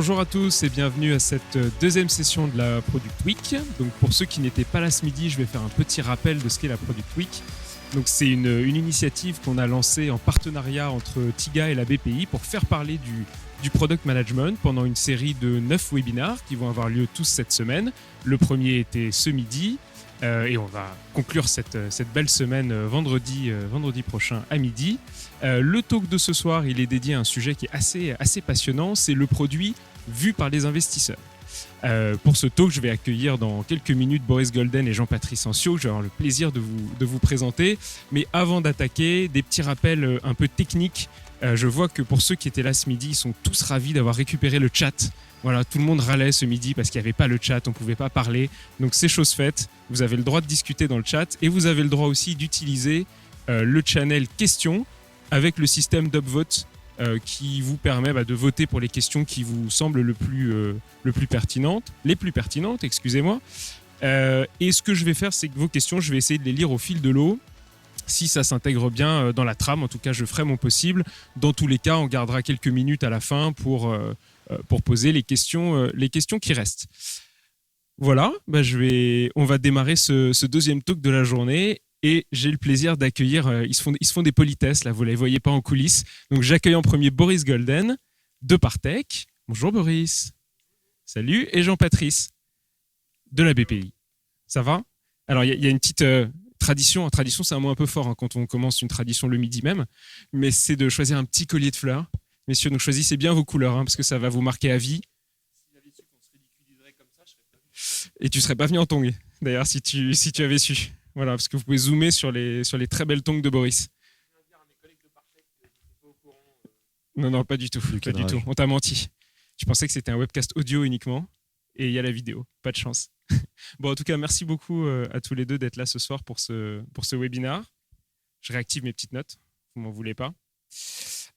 Bonjour à tous et bienvenue à cette deuxième session de la Product Week. Donc pour ceux qui n'étaient pas là ce midi, je vais faire un petit rappel de ce qu'est la Product Week. Donc c'est une initiative qu'on a lancée en partenariat entre TIGA et la BPI pour faire parler du product management pendant une série de 9 webinars qui vont avoir lieu tous cette semaine. Le premier était ce midi et on va conclure cette belle semaine vendredi prochain à midi. Le talk de ce soir, il est dédié à un sujet qui est assez passionnant, c'est le produit vu par les investisseurs. Pour ce talk, je vais accueillir dans quelques minutes Boris Golden et Jean-Patrice Ancio. Je vais avoir le plaisir de vous présenter. Mais avant d'attaquer, des petits rappels un peu techniques. Je vois que pour ceux qui étaient là ce midi, ils sont tous ravis d'avoir récupéré le chat. Voilà, tout le monde râlait ce midi parce qu'il n'y avait pas le chat, on ne pouvait pas parler. Donc c'est chose faite. Vous avez le droit de discuter dans le chat et vous avez le droit aussi d'utiliser le channel questions avec le système d'upvote qui vous permet de voter pour les questions qui vous semblent les plus pertinentes, excusez-moi. Et ce que je vais faire, c'est que vos questions, je vais essayer de les lire au fil de l'eau. Si ça s'intègre bien dans la trame, en tout cas, je ferai mon possible. Dans tous les cas, on gardera quelques minutes à la fin pour poser les questions qui restent. Voilà, on va démarrer ce deuxième talk de la journée. Et j'ai le plaisir d'accueillir, ils se font des politesses, là, vous ne les voyez pas en coulisses. Donc j'accueille en premier Boris Golden de Partech. Bonjour Boris. Salut. Et Jean-Patrice de la BPI. Ça va ? Alors il y a une petite tradition. Tradition, c'est un mot un peu fort hein, quand on commence une tradition le midi même. Mais c'est de choisir un petit collier de fleurs. Messieurs, donc choisissez bien vos couleurs hein, parce que ça va vous marquer à vie. Et tu ne serais pas venu en tongs, d'ailleurs, si tu avais su. Voilà, parce que vous pouvez zoomer sur les très belles tongs de Boris. Non, pas du tout. Pas du tout. On t'a menti. Je pensais que c'était un webcast audio uniquement et il y a la vidéo. Pas de chance. Bon, en tout cas, merci beaucoup à tous les deux d'être là ce soir pour ce webinar. Je réactive mes petites notes. Vous m'en voulez pas.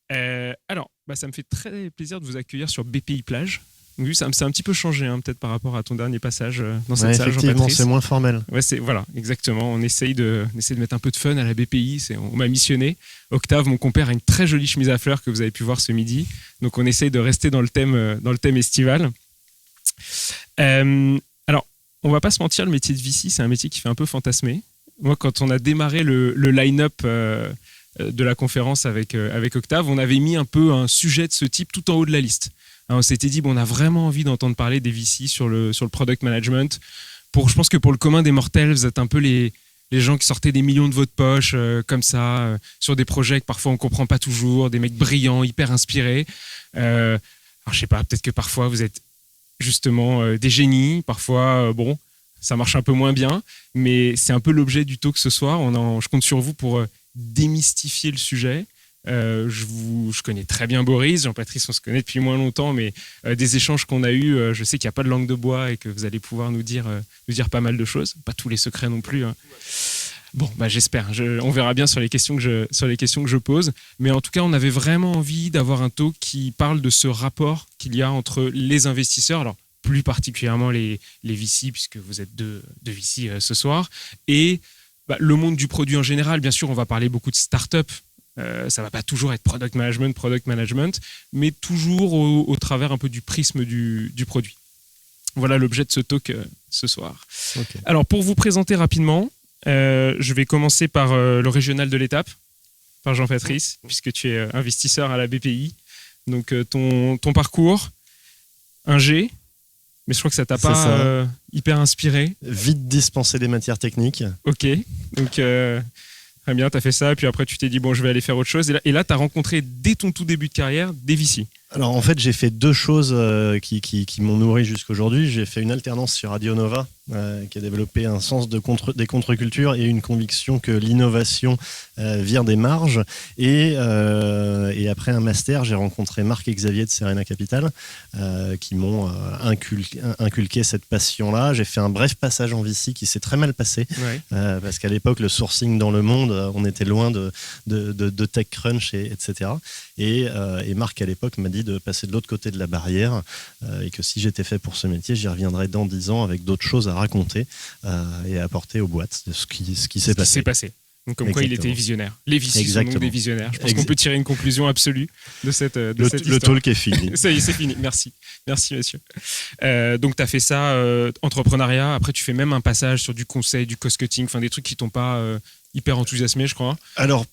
Alors, ça me fait très plaisir de vous accueillir sur BPI Plage. Donc, ça a un petit peu changé, hein, peut-être par rapport à ton dernier passage dans cette salle, effectivement, Jean-Patrice. c'est moins formel. Ouais, voilà, exactement. On essaye de mettre un peu de fun à la BPI. On m'a missionné. Octave, mon compère, a une très jolie chemise à fleurs que vous avez pu voir ce midi. Donc, on essaye de rester dans le thème estival. Alors, on va pas se mentir, le métier de VC, c'est un métier qui fait un peu fantasmer. Moi, quand on a démarré le line-up de la conférence avec Octave, on avait mis un peu un sujet de ce type tout en haut de la liste. Alors, on s'était dit, on a vraiment envie d'entendre parler des VC sur le product management. Je pense que pour le commun des mortels, vous êtes un peu les gens qui sortaient des millions de votre poche comme ça, sur des projets que parfois on ne comprend pas toujours, des mecs brillants, hyper inspirés. Alors, je sais pas, peut-être que parfois vous êtes justement des génies, parfois, ça marche un peu moins bien, mais c'est un peu l'objet du talk ce soir. Je compte sur vous pour démystifier le sujet. Je connais très bien Boris, Jean-Patrice on se connaît depuis moins longtemps, mais des échanges qu'on a eus, je sais qu'il n'y a pas de langue de bois et que vous allez pouvoir nous dire pas mal de choses, pas tous les secrets non plus. Hein. Bon, j'espère, on verra bien sur les questions que je pose, mais en tout cas on avait vraiment envie d'avoir un talk qui parle de ce rapport qu'il y a entre les investisseurs, alors plus particulièrement les VC puisque vous êtes deux VC ce soir, et le monde du produit en général. Bien sûr on va parler beaucoup de start-up. Ça va pas toujours être product management, mais toujours au travers un peu du prisme du produit. Voilà l'objet de ce talk ce soir. Okay. Alors pour vous présenter rapidement, je vais commencer par le régional de l'étape, par Jean-Patrice, puisque tu es investisseur à la BPI. Donc ton parcours, ingé, mais je crois que ça t'a pas hyper inspiré. Vite dispenser des matières techniques. Ok, donc... Très bien, tu as fait ça, et puis après tu t'es dit, je vais aller faire autre chose. Et là tu as rencontré dès ton tout début de carrière des VC. Alors en fait, j'ai fait deux choses qui m'ont nourri jusqu'aujourd'hui. J'ai fait une alternance sur Radio Nova, qui a développé un sens des contre-cultures et une conviction que l'innovation vire des marges. Et après un master, j'ai rencontré Marc et Xavier de Serena Capital, qui m'ont inculqué cette passion-là. J'ai fait un bref passage en VC qui s'est très mal passé, parce qu'à l'époque, le sourcing dans le monde, on était loin de TechCrunch, etc. Et Marc, à l'époque, m'a dit de passer de l'autre côté de la barrière, et que si j'étais fait pour ce métier, j'y reviendrais dans 10 ans avec d'autres choses à raconter et à apporter aux boîtes de ce qui s'est passé. Donc, comme quoi il était visionnaire. Les VC sont donc des visionnaires. Je pense qu'on peut tirer une conclusion absolue de cette histoire. Le talk est fini. Ça y est, c'est fini. Merci. Merci, monsieur. Donc, tu as fait ça, entrepreneuriat. Après, tu fais même un passage sur du conseil, du cost-cutting, enfin des trucs qui t'ont pas hyper enthousiasmé, je crois. Alors,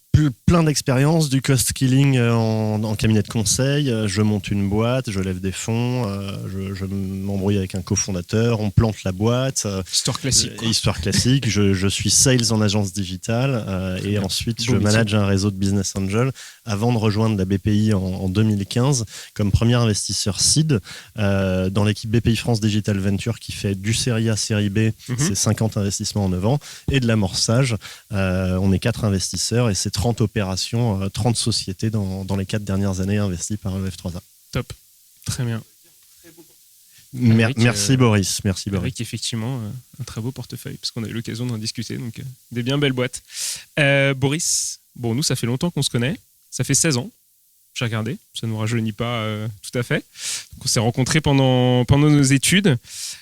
plein d'expériences, du cost-killing en cabinet de conseil. Je monte une boîte, je lève des fonds, je m'embrouille avec un cofondateur, on plante la boîte. Histoire classique. Histoire classique. Je suis sales en agence digitale et ensuite je manage un réseau de business angels avant de rejoindre la BPI en 2015 comme premier investisseur seed dans l'équipe BPI France Digital Venture qui fait du série A, série B, c'est 50 investissements en 9 ans, et de l'amorçage. On est 4 investisseurs et c'est 30 opérations, 30 sociétés dans les 4 dernières années investies par EF3A. Top, très bien. Merci Boris. Merci Boris. Avec effectivement un très beau portefeuille, parce qu'on a eu l'occasion d'en discuter, donc des bien belles boîtes. Boris, bon, nous ça fait longtemps qu'on se connaît, ça fait 16 ans, j'ai regardé, ça ne nous rajeunit pas tout à fait. Donc, on s'est rencontrés pendant nos études.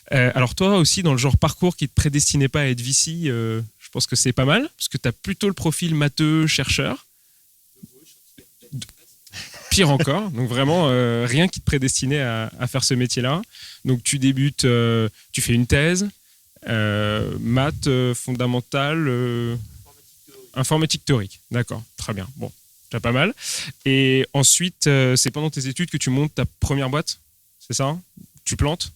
Alors toi aussi, dans le genre parcours qui ne te prédestinait pas à être VC, je pense que c'est pas mal, parce que tu as plutôt le profil matheux, chercheur. Pire encore, donc vraiment rien qui te prédestinait à faire ce métier-là. Donc tu débutes, tu fais une thèse, maths fondamentale, informatique théorique. D'accord, très bien. Bon, déjà pas mal. Et ensuite, c'est pendant tes études que tu montes ta première boîte, c'est ça? Tu plantes?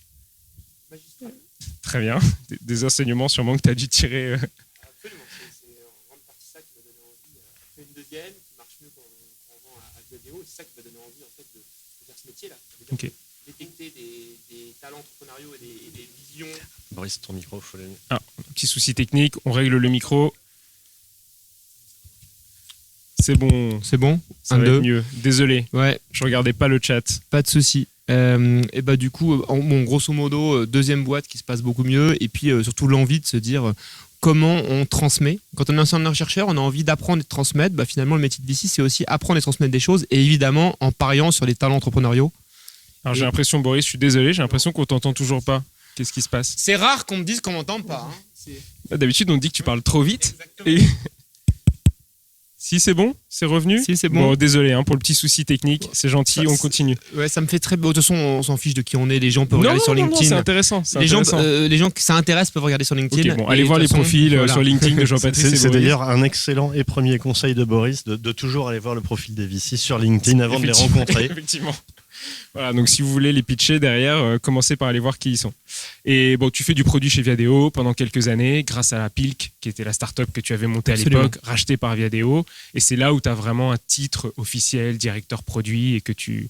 Très bien. Des enseignements sûrement que tu as dû tirer. Absolument, c'est en grande partie ça qui m'a donné envie. Après une deuxième qui marche mieux quand on vend à Viadeo, c'est ça qui m'a donné envie en fait de faire ce métier-là. Okay. Détecter des talents entrepreneuriaux et des visions. Boris, ton micro, faut le... Petit souci technique, on règle le micro. C'est bon. C'est bon. Ça va être mieux. Désolé. Ouais. Je regardais pas le chat. Pas de souci. Et bah du coup, grosso modo, deuxième boîte qui se passe beaucoup mieux, et puis surtout l'envie de se dire comment on transmet. Quand on est un chercheur, on a envie d'apprendre et de transmettre. Bah, finalement, le métier de VC, c'est aussi apprendre et transmettre des choses, et évidemment en pariant sur les talents entrepreneuriaux. Alors j'ai l'impression, Boris, je suis désolé, j'ai l'impression qu'on t'entend toujours pas. Qu'est-ce qui se passe? C'est rare qu'on me dise qu'on m'entende pas. D'habitude, on te dit que tu parles trop vite. Et... Si c'est bon, c'est revenu. Si c'est bon. Bon, désolé pour le petit souci technique. C'est gentil, on continue. Ouais, ça me fait très. De toute façon, on s'en fiche de qui on est. Les gens peuvent regarder sur LinkedIn. Non, c'est intéressant. Les gens que ça intéresse peuvent regarder sur LinkedIn. Okay, bon, allez voir les profils sur LinkedIn de Jean-Patrice. C'est d'ailleurs un excellent et premier conseil de Boris de toujours aller voir le profil des VC sur LinkedIn avant de les rencontrer. Effectivement. Voilà, donc si vous voulez les pitcher derrière, commencez par aller voir qui ils sont. Et bon, tu fais du produit chez Viadeo pendant quelques années, grâce à la Pilk, qui était la start-up que tu avais montée à l'époque, rachetée par Viadeo. Et c'est là où tu as vraiment un titre officiel, directeur produit, et que tu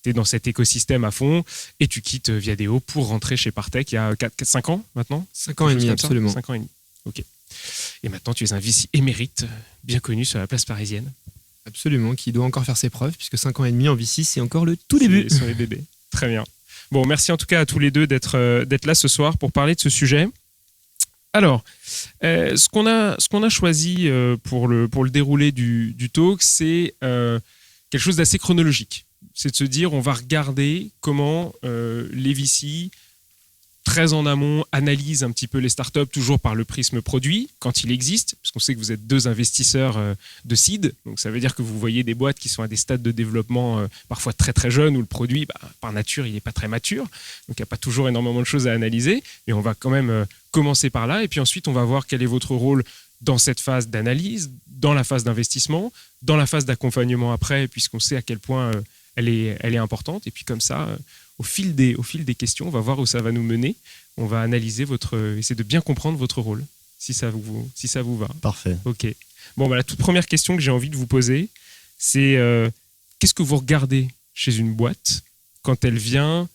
es dans cet écosystème à fond. Et tu quittes Viadeo pour rentrer chez Partech il y a 5 ans maintenant. 5 ans et demi, absolument. 5 ans et demi, ok. Et maintenant, tu es un VC émérite, bien connu sur la place parisienne. Absolument, qui doit encore faire ses preuves, puisque 5 ans et demi en VC, c'est encore le tout début. Sur les bébés. Très bien. Bon, merci en tout cas à tous les deux d'être là ce soir pour parler de ce sujet. Alors, ce qu'on a choisi pour le déroulé du talk, c'est quelque chose d'assez chronologique. C'est de se dire, on va regarder comment les VC, très en amont, analysent un petit peu les startups, toujours par le prisme produit, quand il existe, parce qu'on sait que vous êtes 2 investisseurs de seed, donc ça veut dire que vous voyez des boîtes qui sont à des stades de développement parfois très très jeunes, où le produit, par nature, il n'est pas très mature, donc il n'y a pas toujours énormément de choses à analyser, mais on va quand même commencer par là, et puis ensuite on va voir quel est votre rôle dans cette phase d'analyse, dans la phase d'investissement, dans la phase d'accompagnement après, puisqu'on sait à quel point elle est importante, et puis comme ça... Au fil des questions, on va voir où ça va nous mener. On va analyser essayer de bien comprendre votre rôle, si ça vous va. Parfait. Ok. Bon, la toute première question que j'ai envie de vous poser, c'est qu'est-ce que vous regardez chez une boîte quand elle vient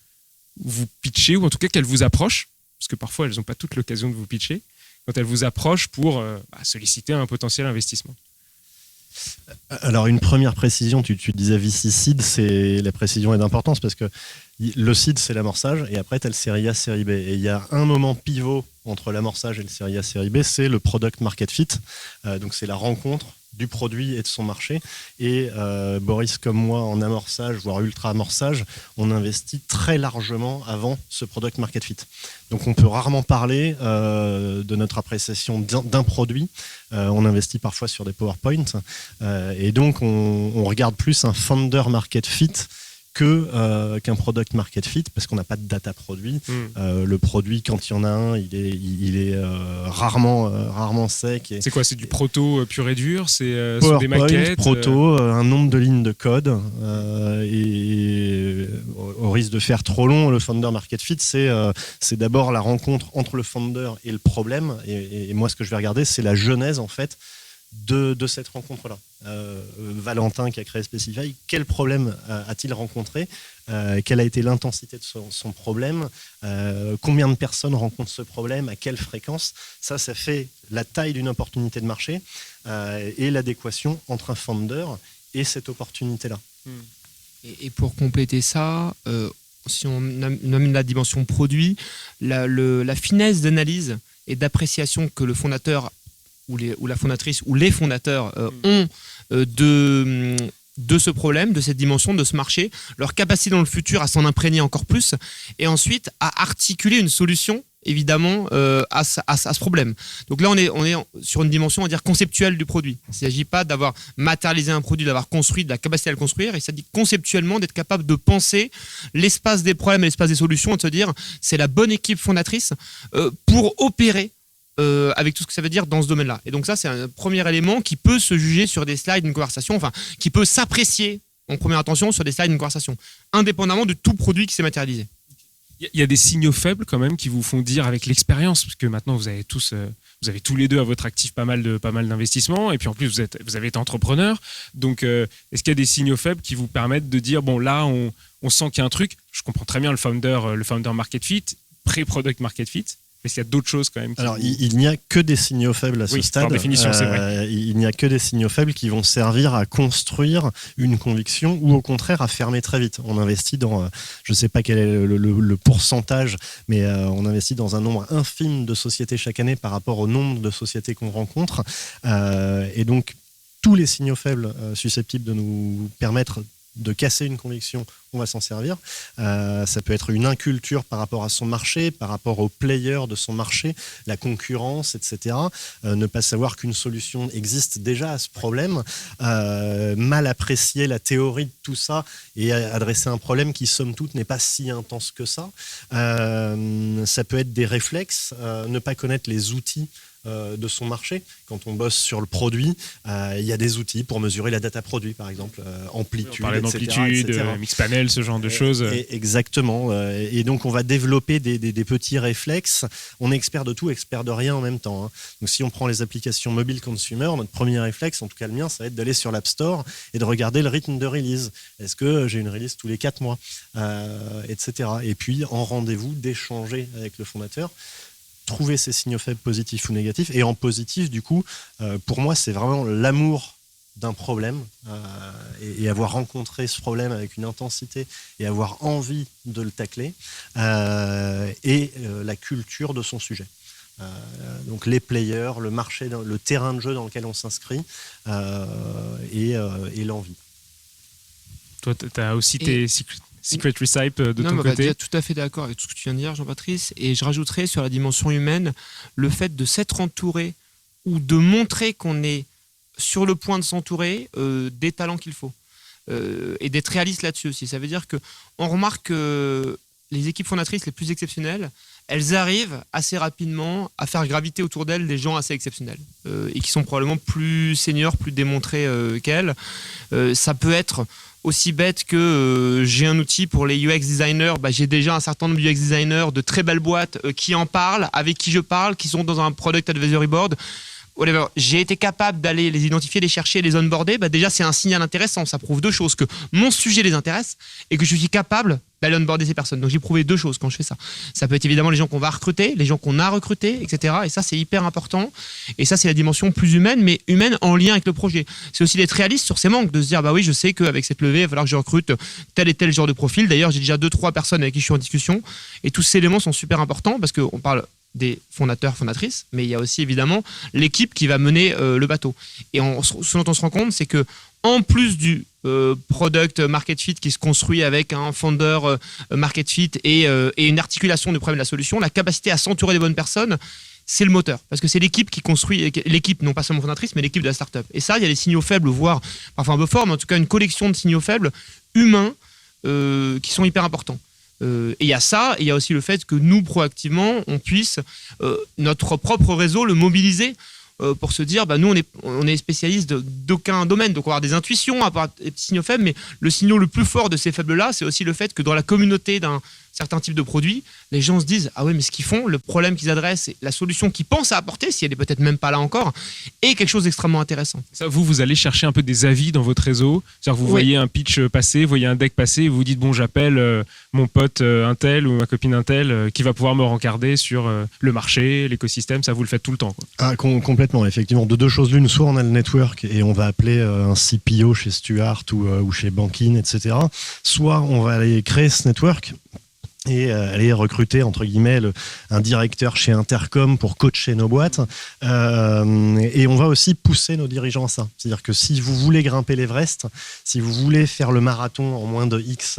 vous pitcher, ou en tout cas qu'elle vous approche, parce que parfois elles n'ont pas toute l'occasion de vous pitcher, quand elle vous approche pour solliciter un potentiel investissement. Alors une première précision, tu disais VC seed, la précision est d'importance parce que le seed c'est l'amorçage et après tu as le série A, série B. Et il y a un moment pivot entre l'amorçage et le série A, série B, c'est le product market fit. Donc c'est la rencontre du produit et de son marché. Et Boris, comme moi, en amorçage, voire ultra-amorçage, on investit très largement avant ce product market fit. Donc on peut rarement parler de notre appréciation d'un produit. On investit parfois sur des PowerPoint. Et donc on regarde plus un founder market fit qu'un product market fit, parce qu'on n'a pas de data produit. Le produit, quand il y en a un, il est rarement sec. C'est quoi? C'est du proto pur et dur? C'est des PowerPoint, maquettes proto, un nombre de lignes de code. Et au risque de faire trop long, le founder market fit, c'est d'abord la rencontre entre le founder et le problème. Et moi, ce que je vais regarder, c'est la genèse, en fait, de cette rencontre-là. Valentin, qui a créé Specify, quel problème a-t-il rencontré? Quelle a été l'intensité de son problème? Combien de personnes rencontrent ce problème? À quelle fréquence? Ça fait la taille d'une opportunité de marché et l'adéquation entre un founder et cette opportunité-là. Et pour compléter ça, si on nomme la dimension produit, la finesse d'analyse et d'appréciation que le fondateur ou la fondatrice ou les fondateurs ont de ce problème, de cette dimension, de ce marché, leur capacité dans le futur à s'en imprégner encore plus, et ensuite à articuler une solution évidemment à ce problème. Donc là on est sur une dimension, on va dire, conceptuelle du produit. Il ne s'agit pas d'avoir matérialisé un produit, d'avoir construit, de la capacité à le construire, il s'agit conceptuellement d'être capable de penser l'espace des problèmes et l'espace des solutions, et de se dire c'est la bonne équipe fondatrice pour opérer avec tout ce que ça veut dire dans ce domaine-là. Et donc ça, c'est un premier élément qui peut se juger sur des slides d'une conversation, enfin, qui peut s'apprécier en première intention sur des slides d'une conversation, indépendamment de tout produit qui s'est matérialisé. Il y a des signaux faibles quand même qui vous font dire avec l'expérience, parce que maintenant vous avez tous les deux à votre actif pas mal d'investissements, et puis en plus vous avez été entrepreneur. Donc est-ce qu'il y a des signaux faibles qui vous permettent de dire bon là on sent qu'il y a un truc? Je comprends très bien le founder market fit, pré-product market fit. Mais s'il y a d'autres choses quand même. Alors, il n'y a que des signaux faibles à ce stade. Par définition, c'est vrai. Il n'y a que des signaux faibles qui vont servir à construire une conviction ou au contraire à fermer très vite. On investit dans, je ne sais pas quel est le pourcentage, mais on investit dans un nombre infime de sociétés chaque année par rapport au nombre de sociétés qu'on rencontre. Et donc, tous les signaux faibles susceptibles de nous permettre de casser une conviction, on va s'en servir. Ça peut être une inculture par rapport à son marché, par rapport aux players de son marché, la concurrence, etc. Ne pas savoir qu'une solution existe déjà à ce problème, mal apprécier la théorie de tout ça et adresser un problème qui, somme toute, n'est pas si intense que ça. Ça peut être des réflexes, ne pas connaître les outils de son marché. Quand on bosse sur le produit, il y a des outils pour mesurer la data produit, par exemple, amplitude, on parlait d'amplitude, Mixpanel, ce genre de choses. Exactement. Et donc, on va développer des petits réflexes. On est expert de tout, expert de rien en même temps. Hein. Donc, si on prend les applications mobile consumer, notre premier réflexe, en tout cas le mien, ça va être d'aller sur l'App Store et de regarder le rythme de release. Est-ce que j'ai une release tous les 4 mois, etc. Et puis, en rendez-vous, d'échanger avec le fondateur, trouver ces signaux faibles positifs ou négatifs. Et en positif, du coup, pour moi, c'est vraiment l'amour d'un problème et avoir rencontré ce problème avec une intensité et avoir envie de le tacler et la culture de son sujet. Donc les players, le marché, le terrain de jeu dans lequel on s'inscrit et l'envie. Toi, tu as aussi tes Secret Recipe de ton côté. Tout à fait d'accord avec tout ce que tu viens de dire, Jean-Patrice. Et je rajouterais sur la dimension humaine le fait de s'être entouré ou de montrer qu'on est sur le point de s'entourer des talents qu'il faut. Et d'être réaliste là-dessus aussi. Ça veut dire qu'on remarque que les équipes fondatrices les plus exceptionnelles, elles arrivent assez rapidement à faire graviter autour d'elles des gens assez exceptionnels et qui sont probablement plus seniors, plus démontrés qu'elles. Ça peut être aussi bête que j'ai un outil pour les UX designers, j'ai déjà un certain nombre de UX designers de très belles boîtes qui en parlent, avec qui je parle, qui sont dans un Product Advisory Board. Whatever. J'ai été capable d'aller les identifier, les chercher, les onboarder. Déjà, c'est un signal intéressant. Ça prouve 2 choses, que mon sujet les intéresse et que je suis capable d'aller onboarder ces personnes. Donc, j'ai prouvé 2 choses quand je fais ça. Ça peut être évidemment les gens qu'on va recruter, les gens qu'on a recrutés, etc. Et ça, c'est hyper important. Et ça, c'est la dimension plus humaine, mais humaine en lien avec le projet. C'est aussi d'être réaliste sur ces manques, de se dire, oui, je sais qu'avec cette levée, il va falloir que je recrute tel et tel genre de profil. D'ailleurs, j'ai déjà 2-3 personnes avec qui je suis en discussion. Et tous ces éléments sont super importants parce qu'on parle des fondateurs, fondatrices, mais il y a aussi évidemment l'équipe qui va mener le bateau. Et ce dont on se rend compte, c'est que en plus du product market fit qui se construit avec un founder market fit et une articulation du problème de la solution, la capacité à s'entourer des bonnes personnes, c'est le moteur. Parce que c'est l'équipe qui construit, l'équipe, non pas seulement fondatrice, mais l'équipe de la startup. Et ça, il y a des signaux faibles, voire parfois un peu forts, mais en tout cas une collection de signaux faibles humains qui sont hyper importants. Et il y a ça, et il y a aussi le fait que nous, proactivement, on puisse, notre propre réseau, le mobiliser pour se dire, nous, on est spécialiste d'aucun domaine, donc on va avoir des intuitions, avoir des petits signaux faibles, mais le signal le plus fort de ces faibles-là, c'est aussi le fait que dans la communauté d'un certain type de produit, les gens se disent, ah ouais, mais ce qu'ils font, le problème qu'ils adressent, la solution qu'ils pensent à apporter, si elle est peut-être même pas là encore, est quelque chose d'extrêmement intéressant. Ça, vous allez chercher un peu des avis dans votre réseau. C'est-à-dire vous voyez un pitch passer, vous voyez un deck passer, et vous vous dites, bon, j'appelle mon pote un tel ou ma copine un tel qui va pouvoir me rencarder sur le marché, l'écosystème. Ça, vous le faites tout le temps, quoi. Complètement, effectivement. De deux choses l'une, soit on a le network et on va appeler un CPO chez Stuart ou chez Bankin, etc. Soit on va aller créer ce network et aller recruter, entre guillemets, un directeur chez Intercom pour coacher nos boîtes. Et on va aussi pousser nos dirigeants à ça. C'est-à-dire que si vous voulez grimper l'Everest, si vous voulez faire le marathon en moins de X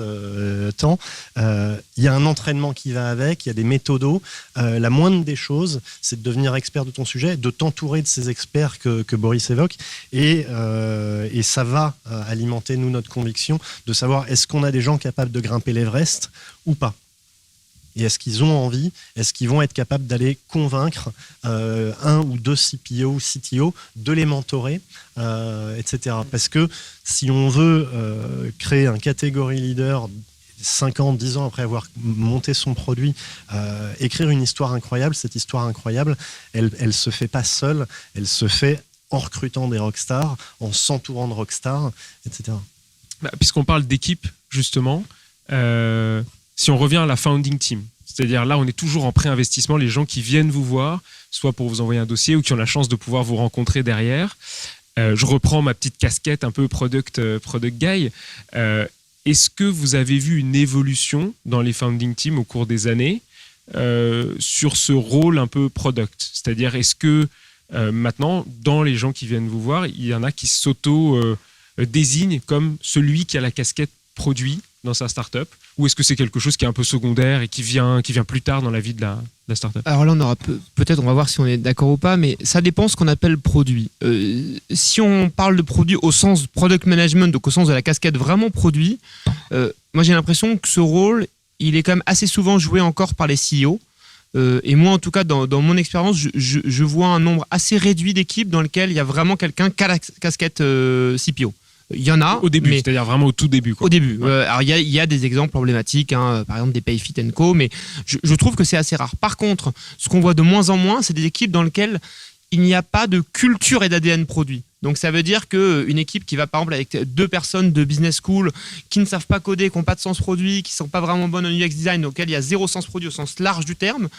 temps, il y a un entraînement qui va avec, il y a des méthodos. La moindre des choses, c'est de devenir expert de ton sujet, de t'entourer de ces experts que Boris évoque. Et ça va alimenter, nous, notre conviction de savoir est-ce qu'on a des gens capables de grimper l'Everest ou pas. Et est-ce qu'ils ont envie? Est-ce qu'ils vont être capables d'aller convaincre un ou deux CPO ou CTO de les mentorer, etc. Parce que si on veut créer un catégorie leader 5 ans, 10 ans après avoir monté son produit, écrire une histoire incroyable, cette histoire incroyable, elle se fait pas seule, elle se fait en recrutant des rockstars, en s'entourant de rockstars, etc. Puisqu'on parle d'équipe, justement, si on revient à la founding team, c'est-à-dire là, on est toujours en pré-investissement, les gens qui viennent vous voir, soit pour vous envoyer un dossier ou qui ont la chance de pouvoir vous rencontrer derrière. Je reprends ma petite casquette un peu product guy. Est-ce que vous avez vu une évolution dans les founding teams au cours des années sur ce rôle un peu product? C'est-à-dire, est-ce que maintenant, dans les gens qui viennent vous voir, il y en a qui s'auto-désignent comme celui qui a la casquette produit dans sa startup, ou est-ce que c'est quelque chose qui est un peu secondaire et qui vient plus tard dans la vie de la startup? Alors là, on aura peut-être, on va voir si on est d'accord ou pas, mais ça dépend ce qu'on appelle produit. Si on parle de produit au sens product management, donc au sens de la casquette vraiment produit, moi j'ai l'impression que ce rôle, il est quand même assez souvent joué encore par les CEO. Et moi, en tout cas, dans mon expérience, je vois un nombre assez réduit d'équipes dans lesquelles il y a vraiment quelqu'un qui a la casquette CPO. Il y en a. Au début, c'est-à-dire vraiment au tout début, quoi. Au début. Alors, il y a des exemples emblématiques, par exemple des Payfit & Co, mais je trouve que c'est assez rare. Par contre, ce qu'on voit de moins en moins, c'est des équipes dans lesquelles il n'y a pas de culture et d'ADN produit. Donc, ça veut dire qu'une équipe qui va, par exemple, avec 2 personnes de business school qui ne savent pas coder, qui n'ont pas de sens produit, qui ne sont pas vraiment bonnes en UX design, auquel il y a 0 sens produit au sens large du terme,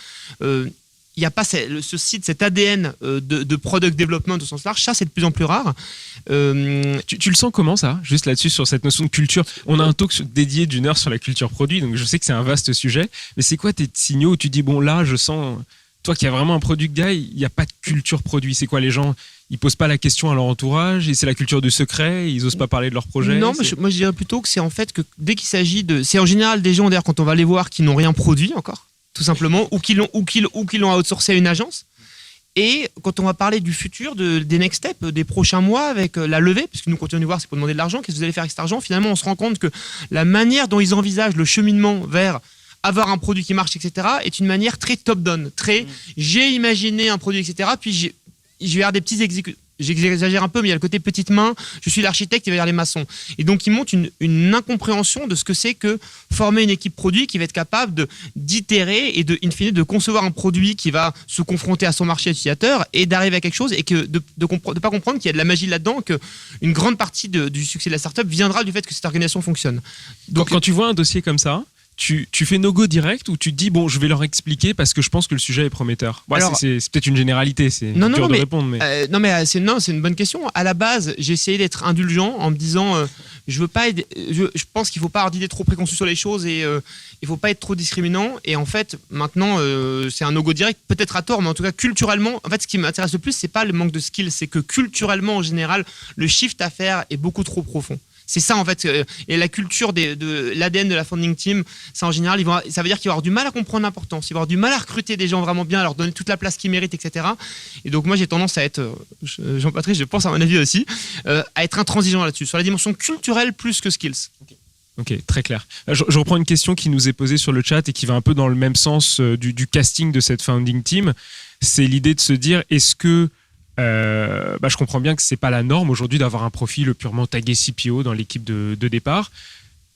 il n'y a pas cet ADN de product development au sens large. Ça, c'est de plus en plus rare. Tu le sens comment, ça? Juste là-dessus, sur cette notion de culture. On a un talk dédié d'1 heure sur la culture produit, donc je sais que c'est un vaste sujet. Mais c'est quoi tes signaux où tu dis, bon, là, je sens... Toi qui as vraiment un product guy, il n'y a pas de culture produit. C'est quoi, les gens, ils posent pas la question à leur entourage et c'est la culture du secret, ils osent pas parler de leur projet? Non, moi je dirais plutôt que c'est en fait que dès qu'il s'agit de... C'est en général des gens, d'ailleurs, quand on va les voir, qui n'ont rien produit encore, tout simplement, ou qui l'ont outsourcé à une agence. Et quand on va parler du futur, des next steps, des prochains mois avec la levée, puisque nous continuons de voir, c'est pour demander de l'argent, qu'est-ce que vous allez faire avec cet argent? Finalement, on se rend compte que la manière dont ils envisagent le cheminement vers avoir un produit qui marche, etc., est une manière très top-down, très j'ai imaginé un produit, etc., puis je vais avoir des petits exécutants. J'exagère un peu, mais il y a le côté petite main, je suis l'architecte, il va y avoir les maçons. Et donc, ils montent une incompréhension de ce que c'est que former une équipe produit qui va être capable d'itérer et in fine, de concevoir un produit qui va se confronter à son marché utilisateur et d'arriver à quelque chose et que de pas comprendre qu'il y a de la magie là-dedans, qu'une grande partie du succès de la startup viendra du fait que cette organisation fonctionne. Donc, quand tu vois un dossier comme ça, tu fais no go direct ou tu te dis bon, je vais leur expliquer parce que je pense que le sujet est prometteur? Ouais, alors, c'est peut-être une généralité, c'est dur de répondre. Mais... c'est une bonne question. À la base, j'ai essayé d'être indulgent en me disant je pense qu'il faut pas avoir d'idées trop préconçues sur les choses et il faut pas être trop discriminant. Et en fait, maintenant, c'est un no-go direct, peut-être à tort, mais en tout cas culturellement, en fait, ce qui m'intéresse le plus, c'est pas le manque de skills, c'est que culturellement, en général, le shift à faire est beaucoup trop profond. C'est ça en fait, et la culture de l'ADN de la founding team, ça en général, ça veut dire qu'il va avoir du mal à comprendre l'importance, il va avoir du mal à recruter des gens vraiment bien, à leur donner toute la place qu'ils méritent, etc. Et donc moi j'ai tendance à être, Jean-Patrick, je pense à mon avis aussi, à être intransigeant là-dessus, sur la dimension culturelle plus que skills. Ok, très clair. Je reprends une question qui nous est posée sur le chat et qui va un peu dans le même sens du casting de cette founding team. C'est l'idée de se dire, est-ce que je comprends bien que c'est pas la norme aujourd'hui d'avoir un profil purement tagué CPO dans l'équipe de départ.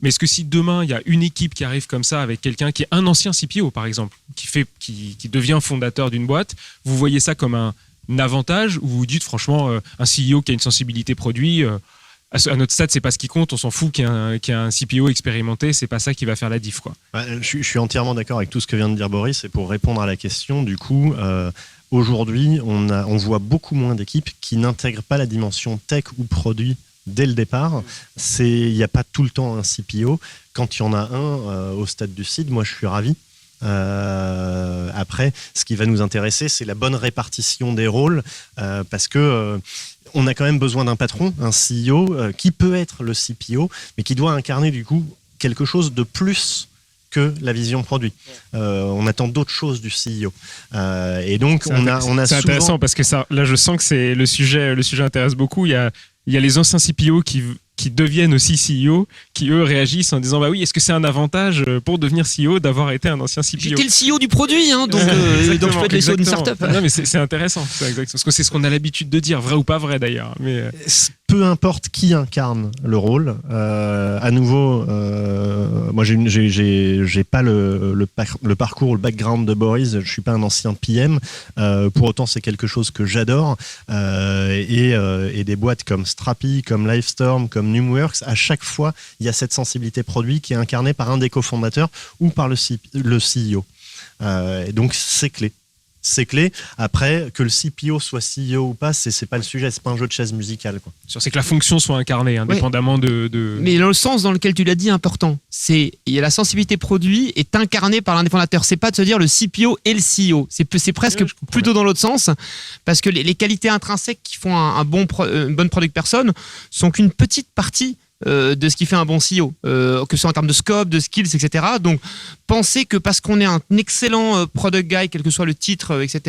Mais est-ce que si demain il y a une équipe qui arrive comme ça avec quelqu'un qui est un ancien CPO par exemple, qui devient fondateur d'une boîte, vous voyez ça comme un avantage ou vous dites franchement un CEO qui a une sensibilité produit, à notre stade c'est pas ce qui compte, on s'en fout qu'il y ait un CPO expérimenté, c'est pas ça qui va faire la diff quoi. Je suis entièrement d'accord avec tout ce que vient de dire Boris et pour répondre à la question du coup. Aujourd'hui, on voit beaucoup moins d'équipes qui n'intègrent pas la dimension tech ou produit dès le départ. Il n'y a pas tout le temps un CPO. Quand il y en a un au stade du seed, moi je suis ravi. Après, ce qui va nous intéresser, c'est la bonne répartition des rôles parce que on a quand même besoin d'un patron, un CEO qui peut être le CPO, mais qui doit incarner du coup quelque chose de plus que la vision produit. On attend d'autres choses du CEO. Et donc, on a c'est intéressant parce que ça, là, je sens que c'est le sujet intéresse beaucoup. Il y a les anciens CPO qui deviennent aussi CEO, qui eux réagissent en disant bah oui, est-ce que c'est un avantage pour devenir CEO d'avoir été un ancien CPO? J'étais le CEO du produit, hein, donc je peux être le CEO d'une startup. Non, mais c'est intéressant, c'est exact, parce que c'est ce qu'on a l'habitude de dire, vrai ou pas vrai d'ailleurs. Mais peu importe qui incarne le rôle, à nouveau, moi j'ai pas le parcours, le background de Boris, je suis pas un ancien PM, pour autant c'est quelque chose que j'adore, et des boîtes comme Strapi, comme Livestorm, comme Numworks, à chaque fois il y a cette sensibilité produit qui est incarnée par un des cofondateurs ou par le CEO. Et donc c'est clé. C'est clé. Après, que le CPO soit CEO ou pas, c'est pas le sujet, c'est pas un jeu de chaise musicale, quoi. C'est que la fonction soit incarnée, indépendamment de... Mais dans le sens dans lequel tu l'as dit, important, la sensibilité produit est incarnée par l'un des fondateurs. C'est pas de se dire le CPO et le CEO. C'est presque plutôt dans l'autre sens, parce que les qualités intrinsèques qui font une bonne product person sont qu'une petite partie de ce qui fait un bon CEO, que ce soit en termes de scope, de skills, etc. Donc, penser que parce qu'on est un excellent product guy, quel que soit le titre, etc.,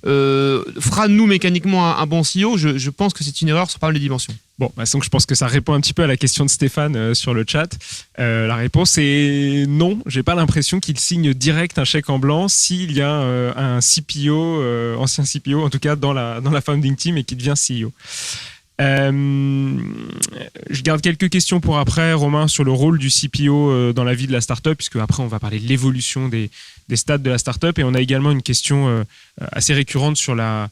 fera de nous mécaniquement un bon CEO, je pense que c'est une erreur sur pas mal de dimensions. Bon, donc je pense que ça répond un petit peu à la question de Stéphane sur le chat. La réponse est non. J'ai pas l'impression qu'il signe direct un chèque en blanc s'il y a un CPO, ancien CPO en tout cas, dans la founding team et qui devient CEO. Je garde quelques questions pour après, Romain, sur le rôle du CPO dans la vie de la startup, puisque après on va parler de l'évolution des stades de la startup, et on a également une question assez récurrente sur la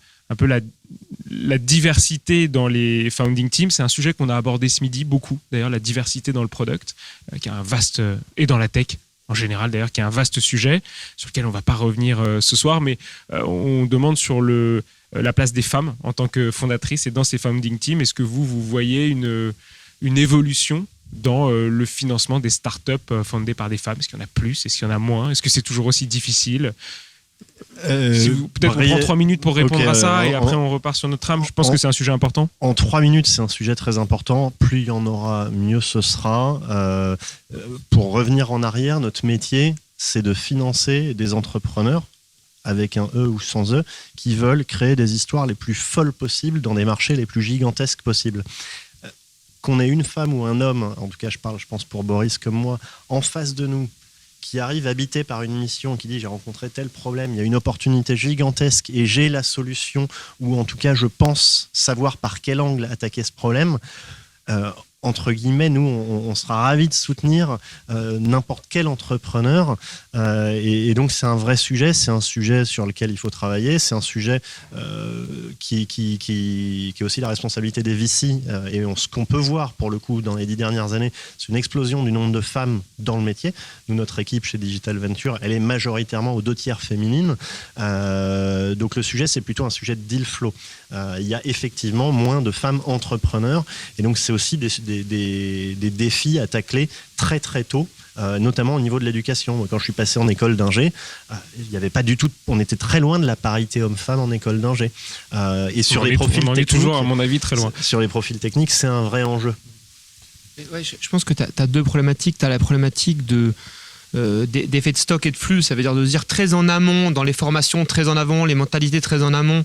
diversité dans les founding teams. C'est un sujet qu'on a abordé ce midi beaucoup, d'ailleurs, la diversité dans le product, qui est un vaste, et dans la tech en général d'ailleurs, qui est un vaste sujet sur lequel on ne va pas revenir ce soir, mais on demande sur la place des femmes en tant que fondatrices et dans ces founding teams. Est-ce que vous voyez une évolution dans le financement des startups fondées par des femmes? Est-ce qu'il y en a plus? Est-ce qu'il y en a moins? Est-ce que c'est toujours aussi difficile? Peut-être on prend 3 minutes pour répondre à ça et après on repart sur notre trame. Je pense que c'est un sujet important. En 3 minutes, c'est un sujet très important. Plus il y en aura, mieux ce sera. Pour revenir en arrière, notre métier, c'est de financer des entrepreneurs, avec un E ou sans E, qui veulent créer des histoires les plus folles possibles dans des marchés les plus gigantesques possibles. Qu'on ait une femme ou un homme, en tout cas je pense pour Boris comme moi, en face de nous, qui arrive habité par une mission, qui dit j'ai rencontré tel problème, il y a une opportunité gigantesque et j'ai la solution, ou en tout cas je pense savoir par quel angle attaquer ce problème, entre guillemets, nous, on sera ravis de soutenir n'importe quel entrepreneur. Et donc, c'est un vrai sujet. C'est un sujet sur lequel il faut travailler. C'est un sujet qui est aussi la responsabilité des VC. Et ce qu'on peut voir, pour le coup, dans les 10 dernières années, c'est une explosion du nombre de femmes dans le métier. Nous, notre équipe chez Digital Venture, elle est majoritairement aux 2/3 féminine. Donc, le sujet, c'est plutôt un sujet de deal flow. Il y a effectivement moins de femmes entrepreneurs. Et donc, c'est aussi des des défis à tacler très très tôt. Notamment au niveau de l'éducation. Moi, quand je suis passé en école d'ingé, il y avait pas du tout. On était très loin de la parité homme-femme en école d'ingé. Et sur les profils on en est techniques, toujours, à mon avis, très loin. Sur les profils techniques, c'est un vrai enjeu. Ouais, je pense que tu as deux problématiques. Tu as la problématique d'effet de stock et de flux, ça veut dire de se dire très en amont dans les formations, très en avant, les mentalités très en amont,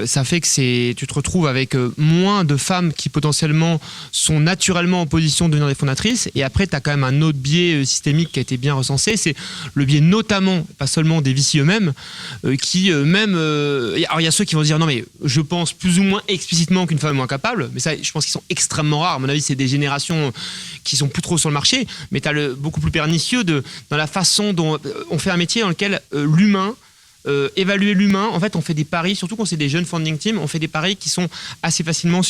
ça fait que tu te retrouves avec moins de femmes qui potentiellement sont naturellement en position de devenir des fondatrices. Et après tu as quand même un autre biais systémique qui a été bien recensé, c'est le biais notamment, pas seulement des VC eux-mêmes, qui alors il y a ceux qui vont se dire non mais je pense plus ou moins explicitement qu'une femme est moins capable, mais ça je pense qu'ils sont extrêmement rares, à mon avis c'est des générations qui sont plus trop sur le marché, mais tu as le beaucoup plus pernicieux dans la façon dont on fait un métier dans lequel évaluer l'humain, en fait on fait des paris, surtout quand c'est des jeunes founding teams, on fait des paris qui sont assez facilement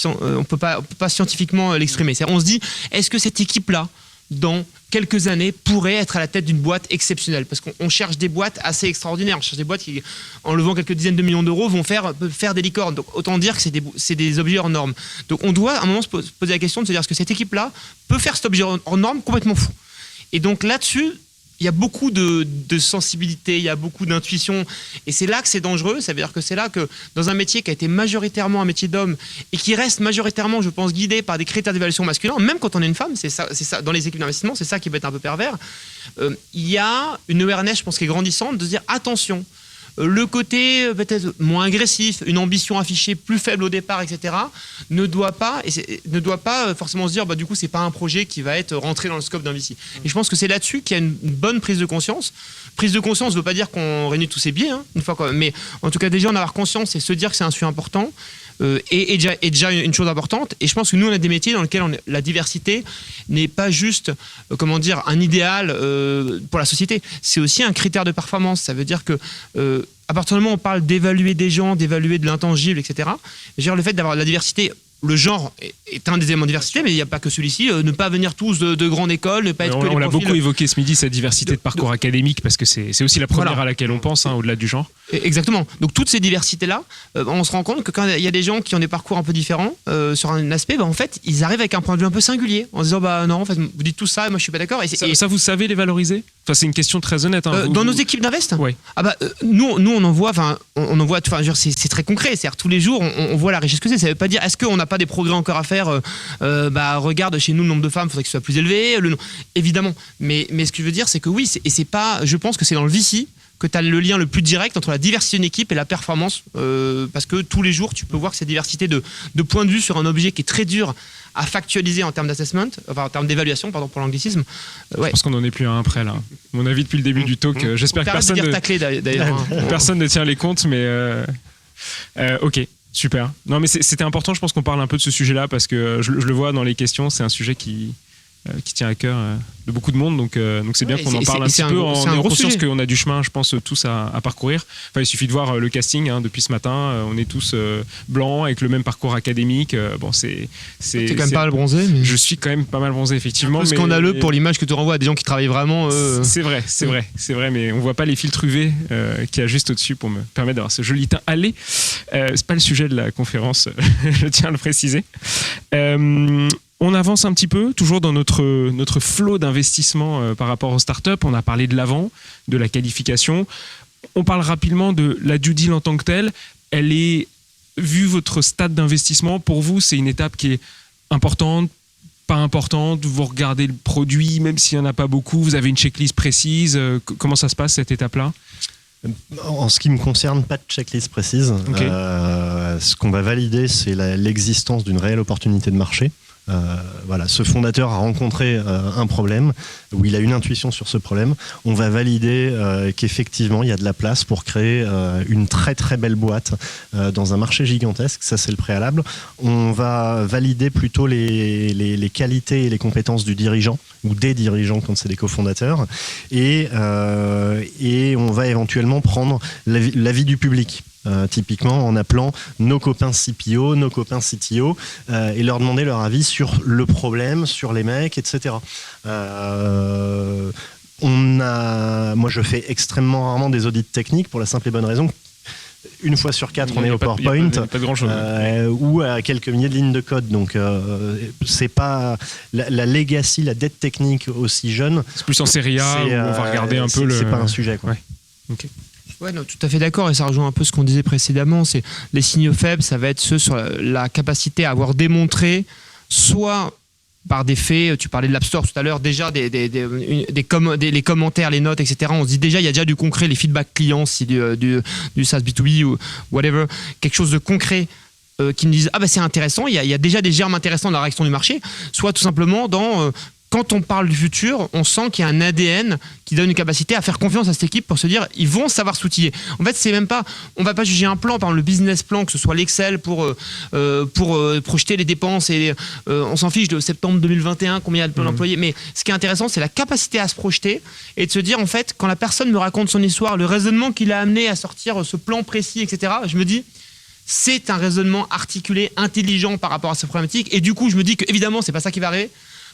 on peut pas scientifiquement l'exprimer. On se dit, est-ce que cette équipe-là, dans quelques années, pourrait être à la tête d'une boîte exceptionnelle? Parce qu'on cherche des boîtes assez extraordinaires, on cherche des boîtes qui, en levant quelques dizaines de millions d'euros, vont faire des licornes. Donc autant dire que c'est des objets hors normes. Donc on doit à un moment se poser la question de se dire, est-ce que cette équipe-là peut faire cet objet hors norme complètement fou? Et donc là-dessus, il y a beaucoup de sensibilité, il y a beaucoup d'intuition. Et c'est là que c'est dangereux. Ça veut dire que c'est là que, dans un métier qui a été majoritairement un métier d'homme et qui reste majoritairement, je pense, guidé par des critères d'évaluation masculins, même quand on est une femme, c'est ça, dans les équipes d'investissement, c'est ça qui peut être un peu pervers. Il y a une awareness, je pense, qui est grandissante de se dire attention. Le côté peut-être moins agressif, une ambition affichée plus faible au départ, etc., ne doit pas forcément se dire du coup c'est pas un projet qui va être rentré dans le scope d'un VC. Et je pense que c'est là-dessus qu'il y a une bonne prise de conscience. Prise de conscience ne veut pas dire qu'on réunit tous ces biais, une fois mais en tout cas déjà en avoir conscience et se dire que c'est un sujet important. Et déjà une chose importante, et je pense que nous on a des métiers dans lesquels la diversité n'est pas juste un idéal pour la société, c'est aussi un critère de performance. Ça veut dire que à partir du moment où on parle d'évaluer des gens, d'évaluer de l'intangible, etc., le fait d'avoir de la diversité, le genre est un des éléments de diversité, mais il n'y a pas que celui-ci. Ne pas venir tous de grande école, ne pas être que on les l'a profils. beaucoup évoqué ce midi, cette diversité de parcours académique, parce que c'est aussi la première à laquelle on pense, au-delà du genre. Exactement. Donc toutes ces diversités-là, on se rend compte que quand il y a des gens qui ont des parcours un peu différents sur un aspect, en fait, ils arrivent avec un point de vue un peu singulier, en se disant non, en fait, vous dites tout ça, et moi je suis pas d'accord. Ça, vous savez les valoriser? Enfin, c'est une question très honnête. Dans nos équipes d'invest, ouais. Nous on en voit, c'est très concret. C'est-à-dire tous les jours, on voit la richesse que c'est. Ça veut pas dire est-ce qu'on n'a pas des progrès encore à faire. Regarde chez nous le nombre de femmes, il faudrait que ce soit plus élevé. Évidemment, mais ce que je veux dire, c'est que oui, c'est pas. Je pense que c'est dans le VC que tu as le lien le plus direct entre la diversité d'une équipe et la performance, parce que tous les jours, tu peux voir que cette diversité de point de vue sur un objet qui est très dur à factualiser en termes d'assessment, en termes d'évaluation, pardon pour l'anglicisme. Je pense qu'on n'en est plus à un près là. À mon avis, depuis le début du talk, j'espère que personne ne tient les comptes, mais ok. Super. Non, mais c'était important, je pense qu'on parle un peu de ce sujet-là parce que je le vois dans les questions, c'est un sujet qui tient à cœur de beaucoup de monde, donc c'est bien qu'on en parle un petit peu en ayant conscience qu'on a du chemin, je pense, tous à parcourir. Enfin, il suffit de voir le casting depuis ce matin, on est tous blancs avec le même parcours académique. T'es quand même pas mal bronzé. Mais... Je suis quand même pas mal bronzé, effectivement. Un peu scandaleux pour l'image que tu renvoies à des gens qui travaillent vraiment. C'est vrai, mais on voit pas les filtres UV qu'il y a juste au-dessus pour me permettre d'avoir ce joli teint. Allez, c'est pas le sujet de la conférence, je tiens à le préciser. On avance un petit peu, toujours dans notre flot d'investissement par rapport aux startups. On a parlé de l'avant, de la qualification. On parle rapidement de la due deal en tant que telle. Elle est, vu votre stade d'investissement, pour vous, c'est une étape qui est importante, pas importante. Vous regardez le produit, même s'il n'y en a pas beaucoup. Vous avez une checklist précise. Comment ça se passe, cette étape-là ? En ce qui me concerne, pas de checklist précise. Okay. Ce qu'on va valider, c'est l'existence d'une réelle opportunité de marché. Ce fondateur a rencontré un problème où il a une intuition sur ce problème. On va valider qu'effectivement il y a de la place pour créer une très très belle boîte dans un marché gigantesque. Ça, c'est le préalable. On va valider plutôt les qualités et les compétences du dirigeant ou des dirigeants quand c'est des cofondateurs, et on va éventuellement prendre l'avis du public. Typiquement en appelant nos copains CPO, nos copains CTO et leur demander leur avis sur le problème, sur les mecs, etc. Moi je fais extrêmement rarement des audits techniques pour la simple et bonne raison une fois sur 4, on Il y est a au pas de- il y a PowerPoint. pas de grand chose. Ou à quelques milliers de lignes de code. Donc, c'est pas la legacy, la dette technique aussi jeune. C'est plus en série A où on va regarder un peu C'est pas un sujet, quoi. Ouais. Ouais, non, tout à fait d'accord, et ça rejoint un peu ce qu'on disait précédemment. C'est les signaux faibles, ça va être ceux sur la capacité à avoir démontré, soit par des faits, tu parlais de l'App Store tout à l'heure, déjà les commentaires, les notes, etc. On se dit déjà, il y a déjà du concret, les feedbacks clients, si du SaaS B2B ou whatever, quelque chose de concret qui nous disent ah bah c'est intéressant, il y a déjà des germes intéressants dans la réaction du marché, soit tout simplement dans quand on parle du futur, on sent qu'il y a un ADN qui donne une capacité à faire confiance à cette équipe pour se dire ils vont savoir s'outiller. En fait, c'est même pas, on va pas juger un plan, par exemple le business plan, que ce soit l'Excel pour projeter les dépenses et on s'en fiche de septembre 2021 combien il y a de plein d'employés. Mais ce qui est intéressant, c'est la capacité à se projeter et de se dire en fait quand la personne me raconte son histoire, le raisonnement qui l'a amené à sortir ce plan précis, etc. Je me dis c'est un raisonnement articulé, intelligent par rapport à ces problématiques. Et du coup, je me dis que évidemment, c'est pas ça qui va arriver.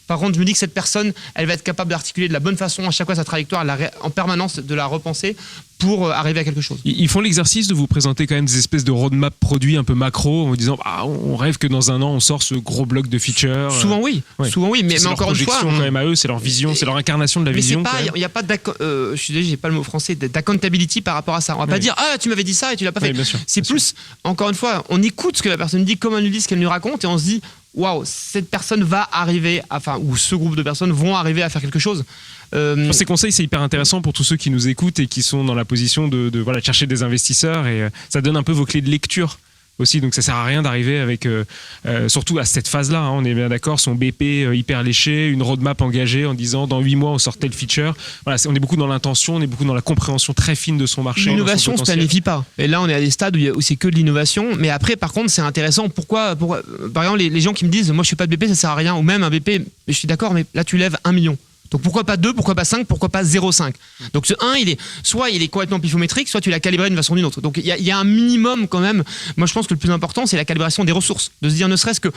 Par contre, je me dis que cette personne, elle va être capable d'articuler de la bonne façon à chaque fois sa trajectoire, en permanence de la repenser pour arriver à quelque chose. Ils font l'exercice de vous présenter quand même des espèces de roadmap produits un peu macro en vous disant on rêve que dans un an on sort ce gros bloc de features. Souvent oui, Ouais. souvent oui, mais C'est leur encore une fois, projection quand même à eux, c'est leur vision, c'est leur incarnation de la mais vision. c'est pas, il n'y a pas je suis désolé, j'ai pas le mot français, d'accountability par rapport à ça. On va pas dire ah tu m'avais dit ça et tu l'as pas fait. Oui, bien sûr, C'est bien plus, encore une fois, on écoute ce que la personne dit, comme elle nous dit ce qu'elle nous raconte et on se dit waouh, cette personne va arriver, ou ce groupe de personnes vont arriver à faire quelque chose. Ces conseils, c'est hyper intéressant pour tous ceux qui nous écoutent et qui sont dans la position de voilà, chercher des investisseurs et ça donne un peu vos clés de lecture aussi, donc ça sert à rien d'arriver avec surtout à cette phase-là, hein, on est bien d'accord, son BP hyper léché, une roadmap engagée en disant dans 8 mois on sort tel feature. Voilà, on est beaucoup dans l'intention, on est beaucoup dans la compréhension très fine de son marché. L'innovation ne se planifie pas. Et là, on est à des stades où c'est que de l'innovation. Mais après, par contre, c'est intéressant. Pourquoi par exemple, les gens qui me disent moi je fais pas de BP, ça sert à rien, ou même un BP, mais je suis d'accord, mais là tu lèves 1 million. Donc pourquoi pas 2, pourquoi pas 5, pourquoi pas 0,5. Donc ce 1, soit il est complètement pifométrique, soit tu l'as calibré d'une façon ou d'une autre. Donc il y a un minimum quand même. Moi je pense que le plus important c'est la calibration des ressources. De se dire ne serait-ce que,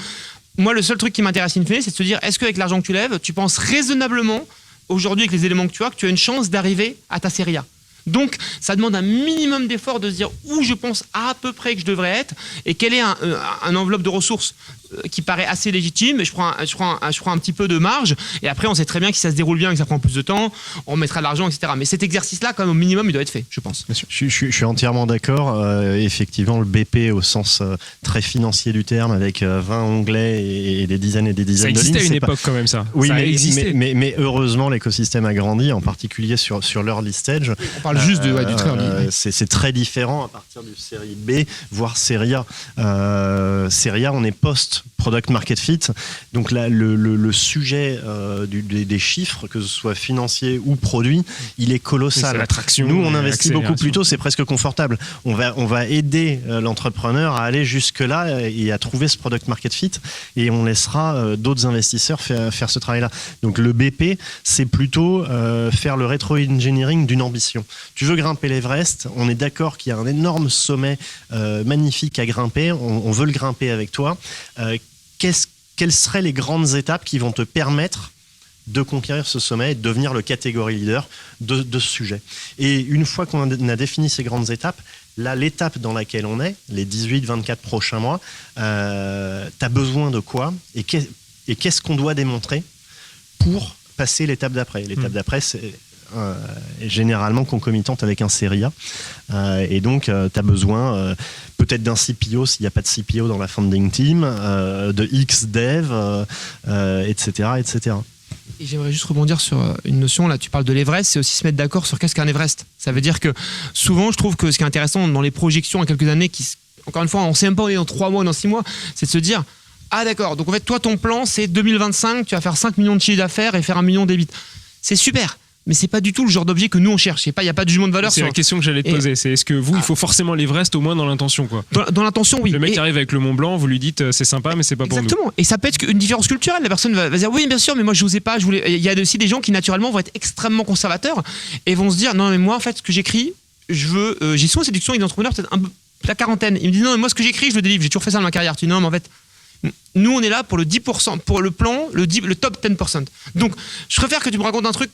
moi le seul truc qui m'intéresse in fine, c'est de se dire est-ce qu'avec l'argent que tu lèves, tu penses raisonnablement, aujourd'hui avec les éléments que tu as une chance d'arriver à ta série A. Donc ça demande un minimum d'effort de se dire où je pense à peu près que je devrais être et quelle est un enveloppe de ressources qui paraît assez légitime, et je prends un petit peu de marge et après on sait très bien que si ça se déroule bien et que ça prend plus de temps, on mettra de l'argent, etc. Mais cet exercice-là, quand même, au minimum, il doit être fait, je pense. Je suis entièrement d'accord. Effectivement, le BP au sens très financier du terme, avec 20 onglets et des dizaines et des dizaines de lignes. Ça existait à une époque quand même, ça. Oui, ça mais heureusement, l'écosystème a grandi, en particulier sur l'early stage. On parle juste du très early. C'est très différent à partir du série B, voire série A. Série A, on est post-product market fit. Donc là, le sujet des chiffres, que ce soit financier ou produit, il est colossal. C'est l'attraction. Nous, on investit beaucoup plus tôt, c'est presque confortable. On va aider l'entrepreneur à aller jusque-là et à trouver ce product market fit, et on laissera d'autres investisseurs faire ce travail-là. Donc le BP, c'est plutôt faire le rétro-engineering d'une ambition. Tu veux grimper l'Everest, on est d'accord qu'il y a un énorme sommet magnifique à grimper, on veut le grimper avec toi. Quelles seraient les grandes étapes qui vont te permettre de conquérir ce sommet et de devenir le catégorie leader de ce sujet? Et une fois qu'on a défini ces grandes étapes, là, l'étape dans laquelle on est, les 18-24 prochains mois, t'as besoin de quoi et qu'est-ce qu'on doit démontrer pour passer l'étape d'après? L'étape d'après, c'est généralement concomitante avec un série A. Et donc, tu as besoin peut-être d'un CPO s'il n'y a pas de CPO dans la founding team, de X dev, etc., etc. Et j'aimerais juste rebondir sur une notion, là tu parles de l'Everest, c'est aussi se mettre d'accord sur qu'est-ce qu'un Everest. Ça veut dire que souvent je trouve que ce qui est intéressant dans les projections à quelques années, encore une fois on ne sait même pas où on est dans 3 mois ou dans 6 mois, c'est de se dire ah d'accord, donc en fait toi ton plan c'est 2025, tu vas faire 5 millions de chiffres d'affaires et faire 1 million d'EBIT. C'est super, mais c'est pas du tout le genre d'objet que nous on cherche. Il n'y a pas de jugement de valeur. C'est la question que j'allais te poser. C'est est-ce que vous, il faut forcément l'Everest au moins dans l'intention, quoi. Dans l'intention, oui. Le mec arrive avec le Mont Blanc, vous lui dites c'est sympa, mais c'est pas pour nous. Exactement. Et ça peut être une différence culturelle. La personne va dire oui, bien sûr, mais moi je n'osais pas. Il y a aussi des gens qui naturellement vont être extrêmement conservateurs et vont se dire non, mais moi en fait ce que j'écris, j'ai souvent cette discussion avec des entrepreneurs peut-être un peu la quarantaine. Ils me disent non, mais moi ce que j'écris, je le délivre. J'ai toujours fait ça dans ma carrière. Tu dis non, mais en fait. Nous, on est là pour le 10%, pour le plan, le top 10%. Donc, je préfère que tu me racontes un truc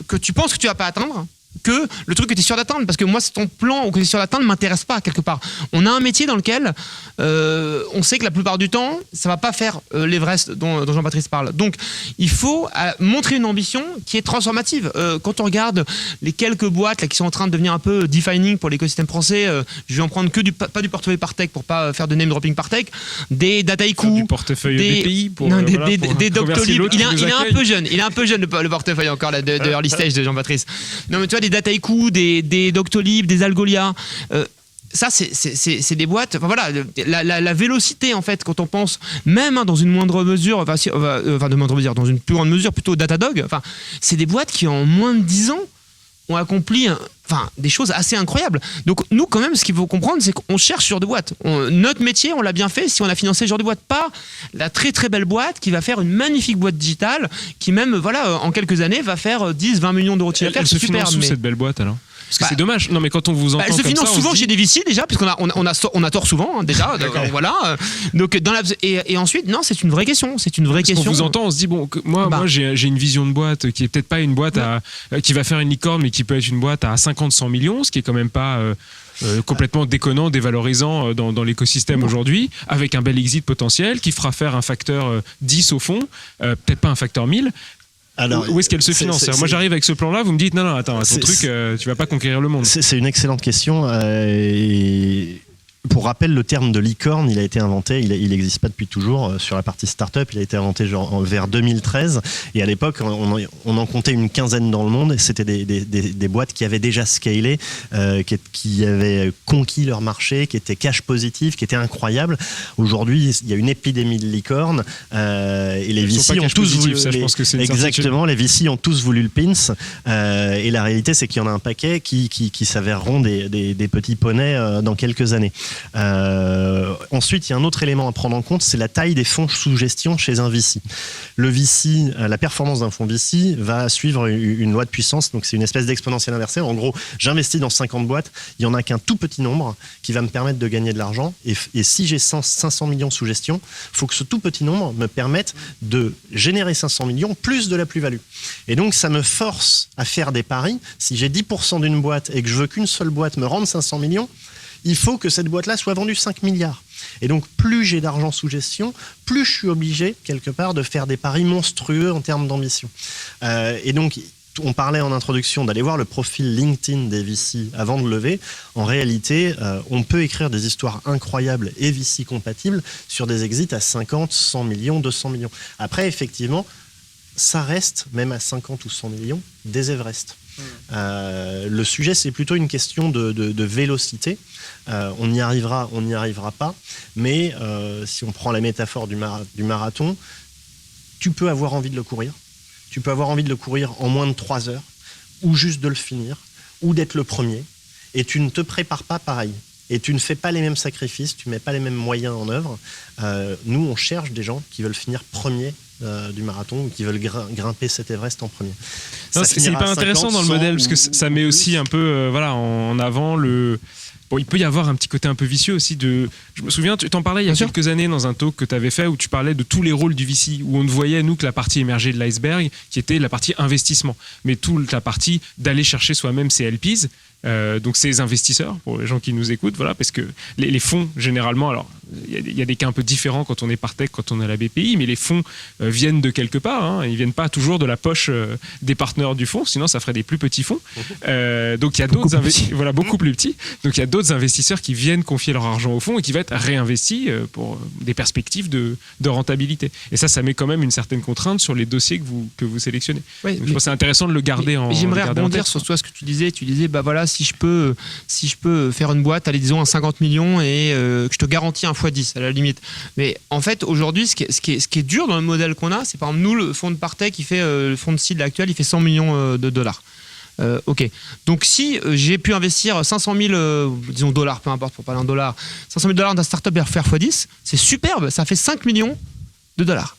que tu penses que tu vas pas atteindre, que le truc que tu es sûr d'atteindre, parce que moi, ton plan ou que tu es sûr d'atteindre ne m'intéresse pas quelque part. On a un métier dans lequel on sait que la plupart du temps, ça va pas faire l'Everest dont Jean-Patrice parle. Donc, il faut montrer une ambition qui est transformative. Quand on regarde les quelques boîtes là, qui sont en train de devenir un peu defining pour l'écosystème français, je vais en prendre que pas du portefeuille Partech pour pas faire de name dropping Partech, des Dataiku, du portefeuille BPI pour des Doctolib. Il est un peu jeune. Il est un peu jeune le portefeuille encore là, de early stage de Jean-Patrice. Non mais tu vois, des Dataiku, des Doctolib, des Algolia. Ça, c'est des boîtes. Enfin voilà, la vélocité en fait, quand on pense, même dans une moindre mesure, de moindre mesure, dans une plus grande mesure, plutôt Datadog. Enfin, c'est des boîtes qui en moins de 10 ans ont accompli des choses assez incroyables. Donc nous, quand même, ce qu'il faut comprendre, c'est qu'on cherche ce genre de boîte. Notre métier, on l'a bien fait si on a financé ce genre de boîte. Pas la très très belle boîte qui va faire une magnifique boîte digitale qui même, en quelques années, va faire 10-20 millions d'euros de chiffre d'affaires. Elle se finance sous cette belle boîte alors? Parce que c'est dommage. Non, mais quand on vous entend elle se finance comme ça, souvent chez des VC déjà, parce qu'on a tort souvent déjà. Voilà. Donc et ensuite, non, c'est une vraie question. C'est une vraie question. Quand on vous entend, on se dit moi j'ai une vision de boîte qui est peut-être pas une boîte qui va faire une licorne, mais qui peut être une boîte à 50-100 millions, ce qui est quand même pas complètement déconnant, dévalorisant dans l'écosystème aujourd'hui, avec un bel exit potentiel qui fera faire un facteur 10 au fond, peut-être pas un facteur 1000. Alors, où est-ce qu'elle se finance? Moi, j'arrive avec ce plan-là, vous me dites non, attends, ton truc, tu vas pas conquérir le monde. C'est une excellente question. Pour rappel, le terme de licorne, il a été inventé, il n'existe pas depuis toujours sur la partie start-up, il a été inventé vers 2013, et à l'époque, on en comptait une quinzaine dans le monde, et c'était des boîtes qui avaient déjà scalé, qui avaient conquis leur marché, qui étaient cash positifs, qui étaient incroyables. Aujourd'hui, il y a une épidémie de licorne, et les VC ont tous voulu... Exactement, les VC ont tous voulu le pins, et la réalité, c'est qu'il y en a un paquet qui s'avèreront des petits poneys dans quelques années. Ensuite, il y a un autre élément à prendre en compte, c'est la taille des fonds sous gestion chez un VC. Le VC, la performance d'un fonds VC va suivre une loi de puissance, donc c'est une espèce d'exponentielle inversée. En gros, j'investis dans 50 boîtes, il n'y en a qu'un tout petit nombre qui va me permettre de gagner de l'argent, et si j'ai 500 millions sous gestion, il faut que ce tout petit nombre me permette de générer 500 millions plus de la plus-value. Et donc, ça me force à faire des paris. Si j'ai 10% d'une boîte et que je veux qu'une seule boîte me rende 500 millions, il faut que cette boîte-là soit vendue 5 milliards. Et donc, plus j'ai d'argent sous gestion, plus je suis obligé, quelque part, de faire des paris monstrueux en termes d'ambition. Et donc, on parlait en introduction d'aller voir le profil LinkedIn des VC avant de lever. En réalité, on peut écrire des histoires incroyables et VC compatibles sur des exits à 50, 100 millions, 200 millions. Après, effectivement, ça reste, même à 50 ou 100 millions, des Everest. Le sujet, c'est plutôt une question de vélocité. On y arrivera, on n'y arrivera pas. Mais si on prend la métaphore du marathon, tu peux avoir envie de le courir. Tu peux avoir envie de le courir en moins de 3 heures, ou juste de le finir, ou d'être le premier. Et tu ne te prépares pas pareil. Et tu ne fais pas les mêmes sacrifices, tu ne mets pas les mêmes moyens en œuvre. Nous, on cherche des gens qui veulent finir premier du marathon ou qui veulent grimper cet Everest en premier. C'est hyper intéressant dans le modèle parce que ça met aussi un peu en avant le... Bon, il peut y avoir un petit côté un peu vicieux aussi de... Je me souviens, tu t'en parlais il y a quelques années dans un talk que tu avais fait où tu parlais de tous les rôles du VC, où on ne voyait, nous, que la partie émergée de l'iceberg, qui était la partie investissement. Mais toute la partie d'aller chercher soi-même ses LPs, donc ces investisseurs, pour les gens qui nous écoutent, voilà, parce que les fonds, généralement, alors il y a des cas un peu différents quand on est Partech, quand on est à la BPI, mais les fonds viennent de quelque part, hein, ils ne viennent pas toujours de la poche des partenaires du fonds, sinon ça ferait des plus petits fonds. Donc il y a d'autres investisseurs, voilà, beaucoup plus petits, donc il y a d'autres investisseurs qui viennent confier leur argent au fonds et qui va être réinvesti pour des perspectives de rentabilité. Et ça met quand même une certaine contrainte sur les dossiers que vous sélectionnez. Ouais, donc, je pense que c'est intéressant de le garder en tête. J'aimerais rebondir sur toi, ce que tu disais, bah voilà, si je peux faire une boîte, allez, disons à 50 millions et que je te garantis un x10 à la limite. Mais en fait, aujourd'hui, ce qui est dur dans le modèle qu'on a, c'est par exemple nous, le fonds de Partech, qui fait le fonds de seed actuel, il fait 100 millions de dollars. Ok. Donc si j'ai pu investir 500 000 disons dollars, peu importe pour parler en dollars, 500 000 dollars dans la startup et refaire x10, c'est superbe, ça fait 5 millions de dollars.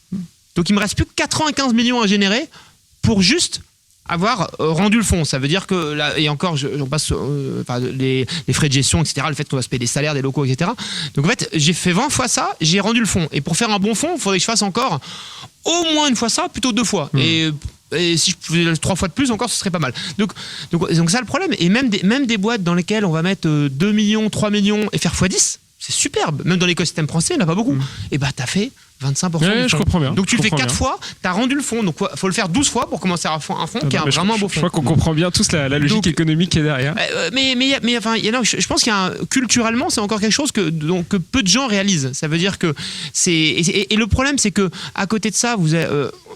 Donc il me reste plus que 95 millions à générer pour juste avoir rendu le fonds. Ça veut dire que là, et encore, j'en passe les frais de gestion, etc., le fait qu'on va se payer des salaires, des locaux, etc. Donc en fait, j'ai fait 20 fois ça, j'ai rendu le fonds. Et pour faire un bon fonds, il faudrait que je fasse encore au moins une fois ça, plutôt 2 fois. Et Et si je faisais 3 fois de plus encore, ce serait pas mal. Donc ça le problème. Et même des boîtes dans lesquelles on va mettre 2 millions, 3 millions et faire x10, c'est superbe. Même dans l'écosystème français, il n'y en a pas beaucoup. Et bah, t'as fait 25%. Ouais, je comprends bien. Donc tu le fais 4 bien. fois, tu as rendu le fonds. Donc il faut le faire 12 fois pour commencer à faire un fonds qui a vraiment un beau Je fonds. crois qu'on comprend bien tous la logique économique qui est derrière. Je pense qu'il y a culturellement, c'est encore quelque chose que peu de gens réalisent. Ça veut dire que c'est. Et le problème, c'est que à côté de ça,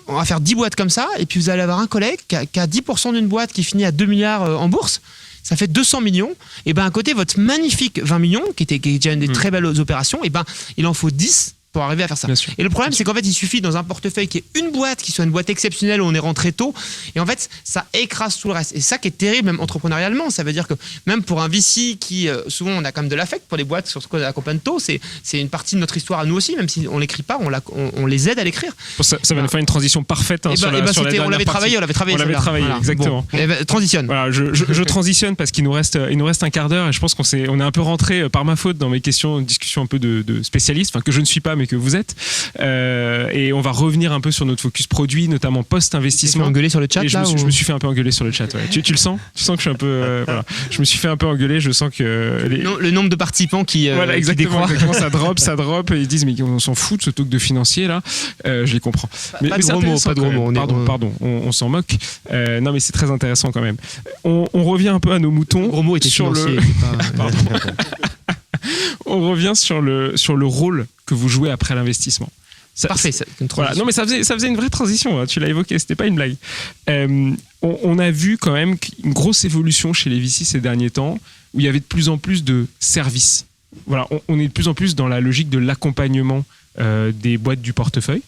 on va faire 10 boîtes comme ça, et puis vous allez avoir un collègue qui a 10% d'une boîte qui finit à 2 milliards en bourse. Ça fait 200 millions. Et ben à côté, votre magnifique 20 millions, qui est déjà une des très belles opérations, et ben il en faut 10 pour arriver à faire ça. Et le problème, c'est qu'en fait, il suffit dans un portefeuille qui est une boîte, qui soit une boîte exceptionnelle où on est rentré tôt, et en fait, ça écrase tout le reste. Et ça qui est terrible, même entrepreneurialement, ça veut dire que même pour un VC qui, souvent, on a quand même de l'affect pour les boîtes sur ce qu'on accompagne tôt, c'est une partie de notre histoire à nous aussi, même si on l'écrit pas, on les aide à l'écrire. Ça va nous faire une transition parfaite sur la on l'avait travaillé, voilà. Exactement. Voilà. Transitionne. Voilà, je transitionne parce qu'il nous reste un quart d'heure et je pense qu'on est un peu rentré par ma faute dans mes questions, une discussion un peu de spécialiste, enfin que je ne suis pas mais que vous êtes. Et on va revenir un peu sur notre focus produit, notamment post-investissement. Tu t'es fait engueuler sur le chat là, je me suis fait un peu engueuler sur le chat. Ouais. Tu le sens ? Tu sens que je suis un peu. Voilà. Je me suis fait un peu engueuler. Je sens que le nombre de participants qui exactement, ça drop et ils disent mais on s'en fout de ce talk de financier là. Je les comprends. Pas de gros mots. Pardon. On s'en moque. Non mais c'est très intéressant quand même. On revient un peu à nos moutons. Le gros mot était sur financier. Pardon. On revient sur le rôle que vous jouez après l'investissement. Parfait. Voilà. Non, mais ça faisait une vraie transition. Hein. Tu l'as évoqué, c'était pas une blague. On a vu quand même une grosse évolution chez les VC ces derniers temps, où il y avait de plus en plus de services. Voilà, on est de plus en plus dans la logique de l'accompagnement des boîtes du portefeuille.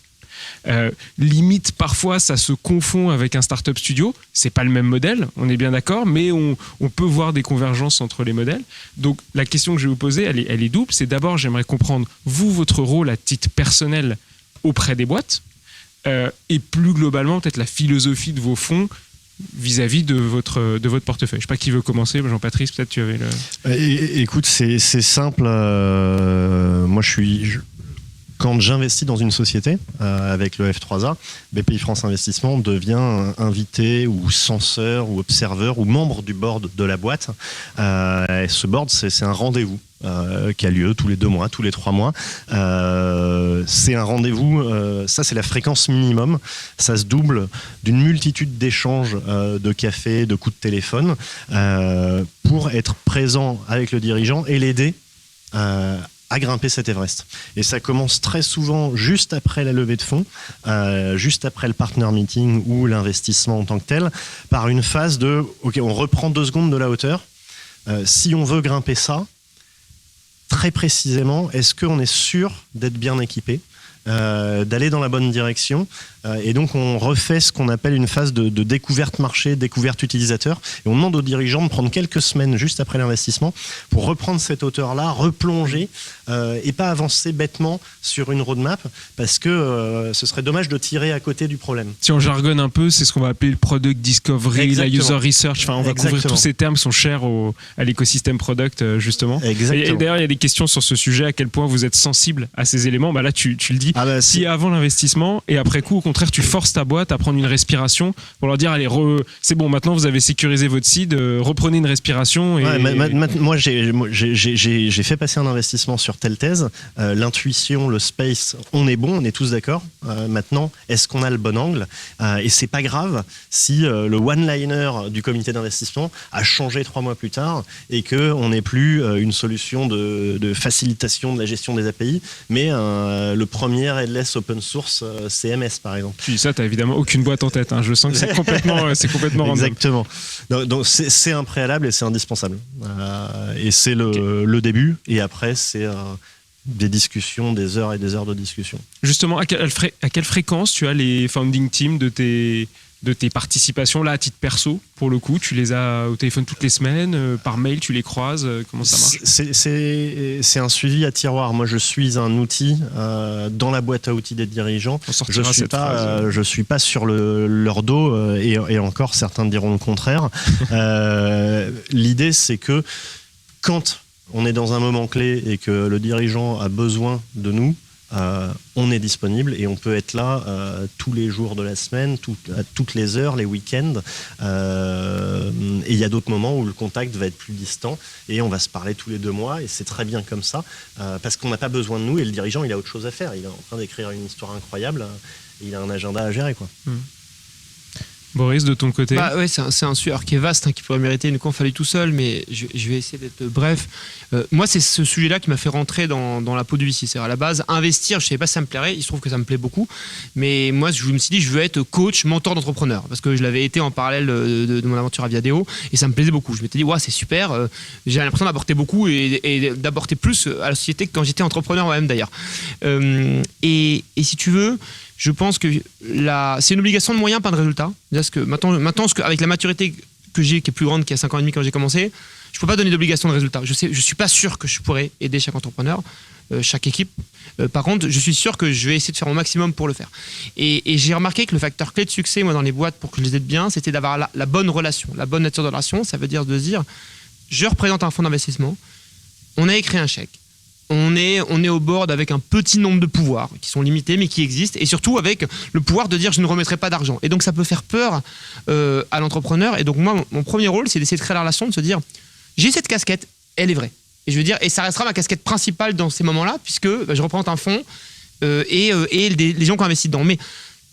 Limite parfois ça se confond avec un startup studio, c'est pas le même modèle, on est bien d'accord, mais on peut voir des convergences entre les modèles. Donc la question que je vais vous poser, elle est double. C'est d'abord, j'aimerais comprendre votre rôle à titre personnel auprès des boîtes, et plus globalement peut-être la philosophie de vos fonds vis-à-vis de votre portefeuille. Je sais pas qui veut commencer, Jean-Patrice, peut-être tu avais le... Écoute, c'est simple. Moi quand j'investis dans une société avec le F3A, BPI France Investissement devient invité ou censeur ou observeur ou membre du board de la boîte. Et ce board, c'est un rendez-vous qui a lieu tous les 2 mois, tous les 3 mois. C'est un rendez-vous, ça c'est la fréquence minimum. Ça se double d'une multitude d'échanges de café, de coups de téléphone pour être présent avec le dirigeant et l'aider à grimper cet Everest. Et ça commence très souvent juste après la levée de fonds, juste après le partner meeting ou l'investissement en tant que tel, par une phase de « Ok, on reprend 2 secondes de la hauteur. Si on veut grimper ça, très précisément, est-ce qu'on est sûr d'être bien équipé ? D'aller dans la bonne direction, et donc on refait ce qu'on appelle une phase de découverte marché, découverte utilisateur, et on demande aux dirigeants de prendre quelques semaines juste après l'investissement pour reprendre cette hauteur-là, replonger et pas avancer bêtement sur une roadmap, parce que ce serait dommage de tirer à côté du problème. Si on jargonne un peu, c'est ce qu'on va appeler le product discovery, Exactement. la user research, enfin on va couvrir tous ces termes qui sont chers à l'écosystème product justement. Exactement. Et d'ailleurs il y a des questions sur ce sujet, à quel point vous êtes sensible à ces éléments. Bah là tu le dis. Si avant l'investissement et après coup, au contraire, tu forces ta boîte à prendre une respiration pour leur dire allez, c'est bon, maintenant vous avez sécurisé votre seed, reprenez une respiration. Et... Moi, j'ai fait passer un investissement sur telle thèse. L'intuition, le space, on est bon, on est tous d'accord. Maintenant, est-ce qu'on a le bon angle ? Et c'est pas grave si le one-liner du comité d'investissement a changé 3 mois plus tard et qu'on n'est plus une solution de facilitation de la gestion des API, mais le premier headless open source CMS par exemple. Puis ça, t'as évidemment aucune boîte en tête. Hein. Je sens que c'est complètement random. Exactement. Donc c'est un préalable et c'est indispensable. Et c'est le début. Et après, c'est des discussions, des heures et des heures de discussion. Justement, à quelle fréquence tu as les founding teams de tes participations là à titre perso pour le coup, tu les as au téléphone toutes les semaines, par mail tu les croises, comment ça marche ? C'est un suivi à tiroir. Moi je suis un outil dans la boîte à outils des dirigeants. Je suis pas sur leur dos et encore certains diront le contraire. L'idée c'est que quand on est dans un moment clé et que le dirigeant a besoin de nous, on est disponible et on peut être là tous les jours de la semaine, à toutes les heures, les week-ends. Et il y a d'autres moments où le contact va être plus distant et on va se parler tous les 2 mois et c'est très bien comme ça parce qu'on n'a pas besoin de nous et le dirigeant, il a autre chose à faire. Il est en train d'écrire une histoire incroyable et il a un agenda à gérer, quoi. Boris, de ton côté? Ouais, c'est un sujet qui est vaste, qui pourrait mériter une conf à lui tout seul, mais je vais essayer d'être bref. Moi, c'est ce sujet-là qui m'a fait rentrer dans la peau du VC. C'est à la base, investir, je ne savais pas si ça me plairait, il se trouve que ça me plaît beaucoup, mais moi, je me suis dit, je veux être coach, mentor d'entrepreneur, parce que je l'avais été en parallèle de mon aventure à Viadeo, et ça me plaisait beaucoup. Je m'étais dit, ouais, c'est super, j'ai l'impression d'apporter beaucoup et d'apporter plus à la société que quand j'étais entrepreneur moi-même d'ailleurs. Et si tu veux, je pense que c'est une obligation de moyens, pas de résultats. Parce que maintenant, avec la maturité que j'ai, qui est plus grande qu'il y a 5 ans et demi quand j'ai commencé, je ne peux pas donner d'obligation de résultats. Je ne suis pas sûr que je pourrais aider chaque entrepreneur, chaque équipe. Par contre, je suis sûr que je vais essayer de faire mon maximum pour le faire. Et j'ai remarqué que le facteur clé de succès, moi, dans les boîtes, pour que je les aide bien, c'était d'avoir la bonne relation, la bonne nature de relation. Ça veut dire de se dire, je représente un fonds d'investissement, on a écrit un chèque. On est au board avec un petit nombre de pouvoirs qui sont limités mais qui existent et surtout avec le pouvoir de dire je ne remettrai pas d'argent. Et donc ça peut faire peur à l'entrepreneur. Et donc moi, mon premier rôle, c'est d'essayer de créer la relation, de se dire j'ai cette casquette, elle est vraie. Et je veux dire, et ça restera ma casquette principale dans ces moments-là puisque je représente un fonds et les gens qui ont investi dedans. Mais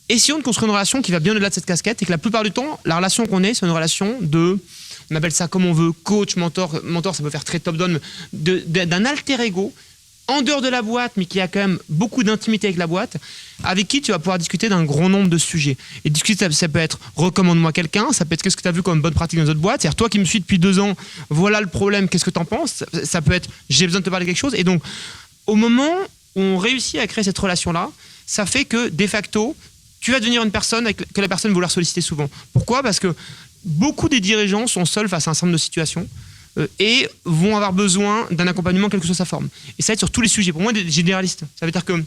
essayons de construire une relation qui va bien au-delà de cette casquette et que la plupart du temps, la relation qu'on est, c'est une relation on appelle ça comme on veut, coach, mentor, ça peut faire très top-down, d'un alter ego en dehors de la boîte, mais qui a quand même beaucoup d'intimité avec la boîte, avec qui tu vas pouvoir discuter d'un grand nombre de sujets. Et discuter, ça peut être recommande-moi quelqu'un, ça peut être qu'est-ce que tu as vu comme bonne pratique dans les autres boîtes, c'est-à-dire toi qui me suis depuis 2 ans, voilà le problème, qu'est-ce que tu en penses, ça peut être j'ai besoin de te parler de quelque chose. Et donc, au moment où on réussit à créer cette relation-là, ça fait que, de facto, tu vas devenir une personne que la personne va vouloir solliciter souvent. Pourquoi ? Parce que beaucoup des dirigeants sont seuls face à un certain nombre de situations et vont avoir besoin d'un accompagnement quelle que soit sa forme. Et ça va être sur tous les sujets. Pour moi, des généralistes. Ça veut dire que je ne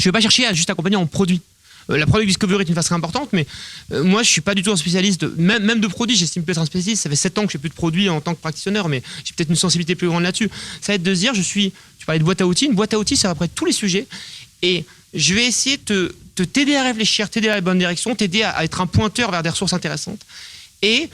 vais pas chercher à juste accompagner en produit. La product discovery est une phase très importante, mais moi, je ne suis pas du tout un spécialiste, même de produits. J'estime peut être un spécialiste. Ça fait 7 ans que je ne fais plus de produits en tant que practitioner, mais j'ai peut-être une sensibilité plus grande là-dessus. Ça va être de se dire, tu parlais de boîte à outils. Une boîte à outils, ça va après tous les sujets. Et je vais essayer de t'aider à réfléchir, t'aider à la bonne direction, t'aider à être un pointeur vers des ressources intéressantes. Et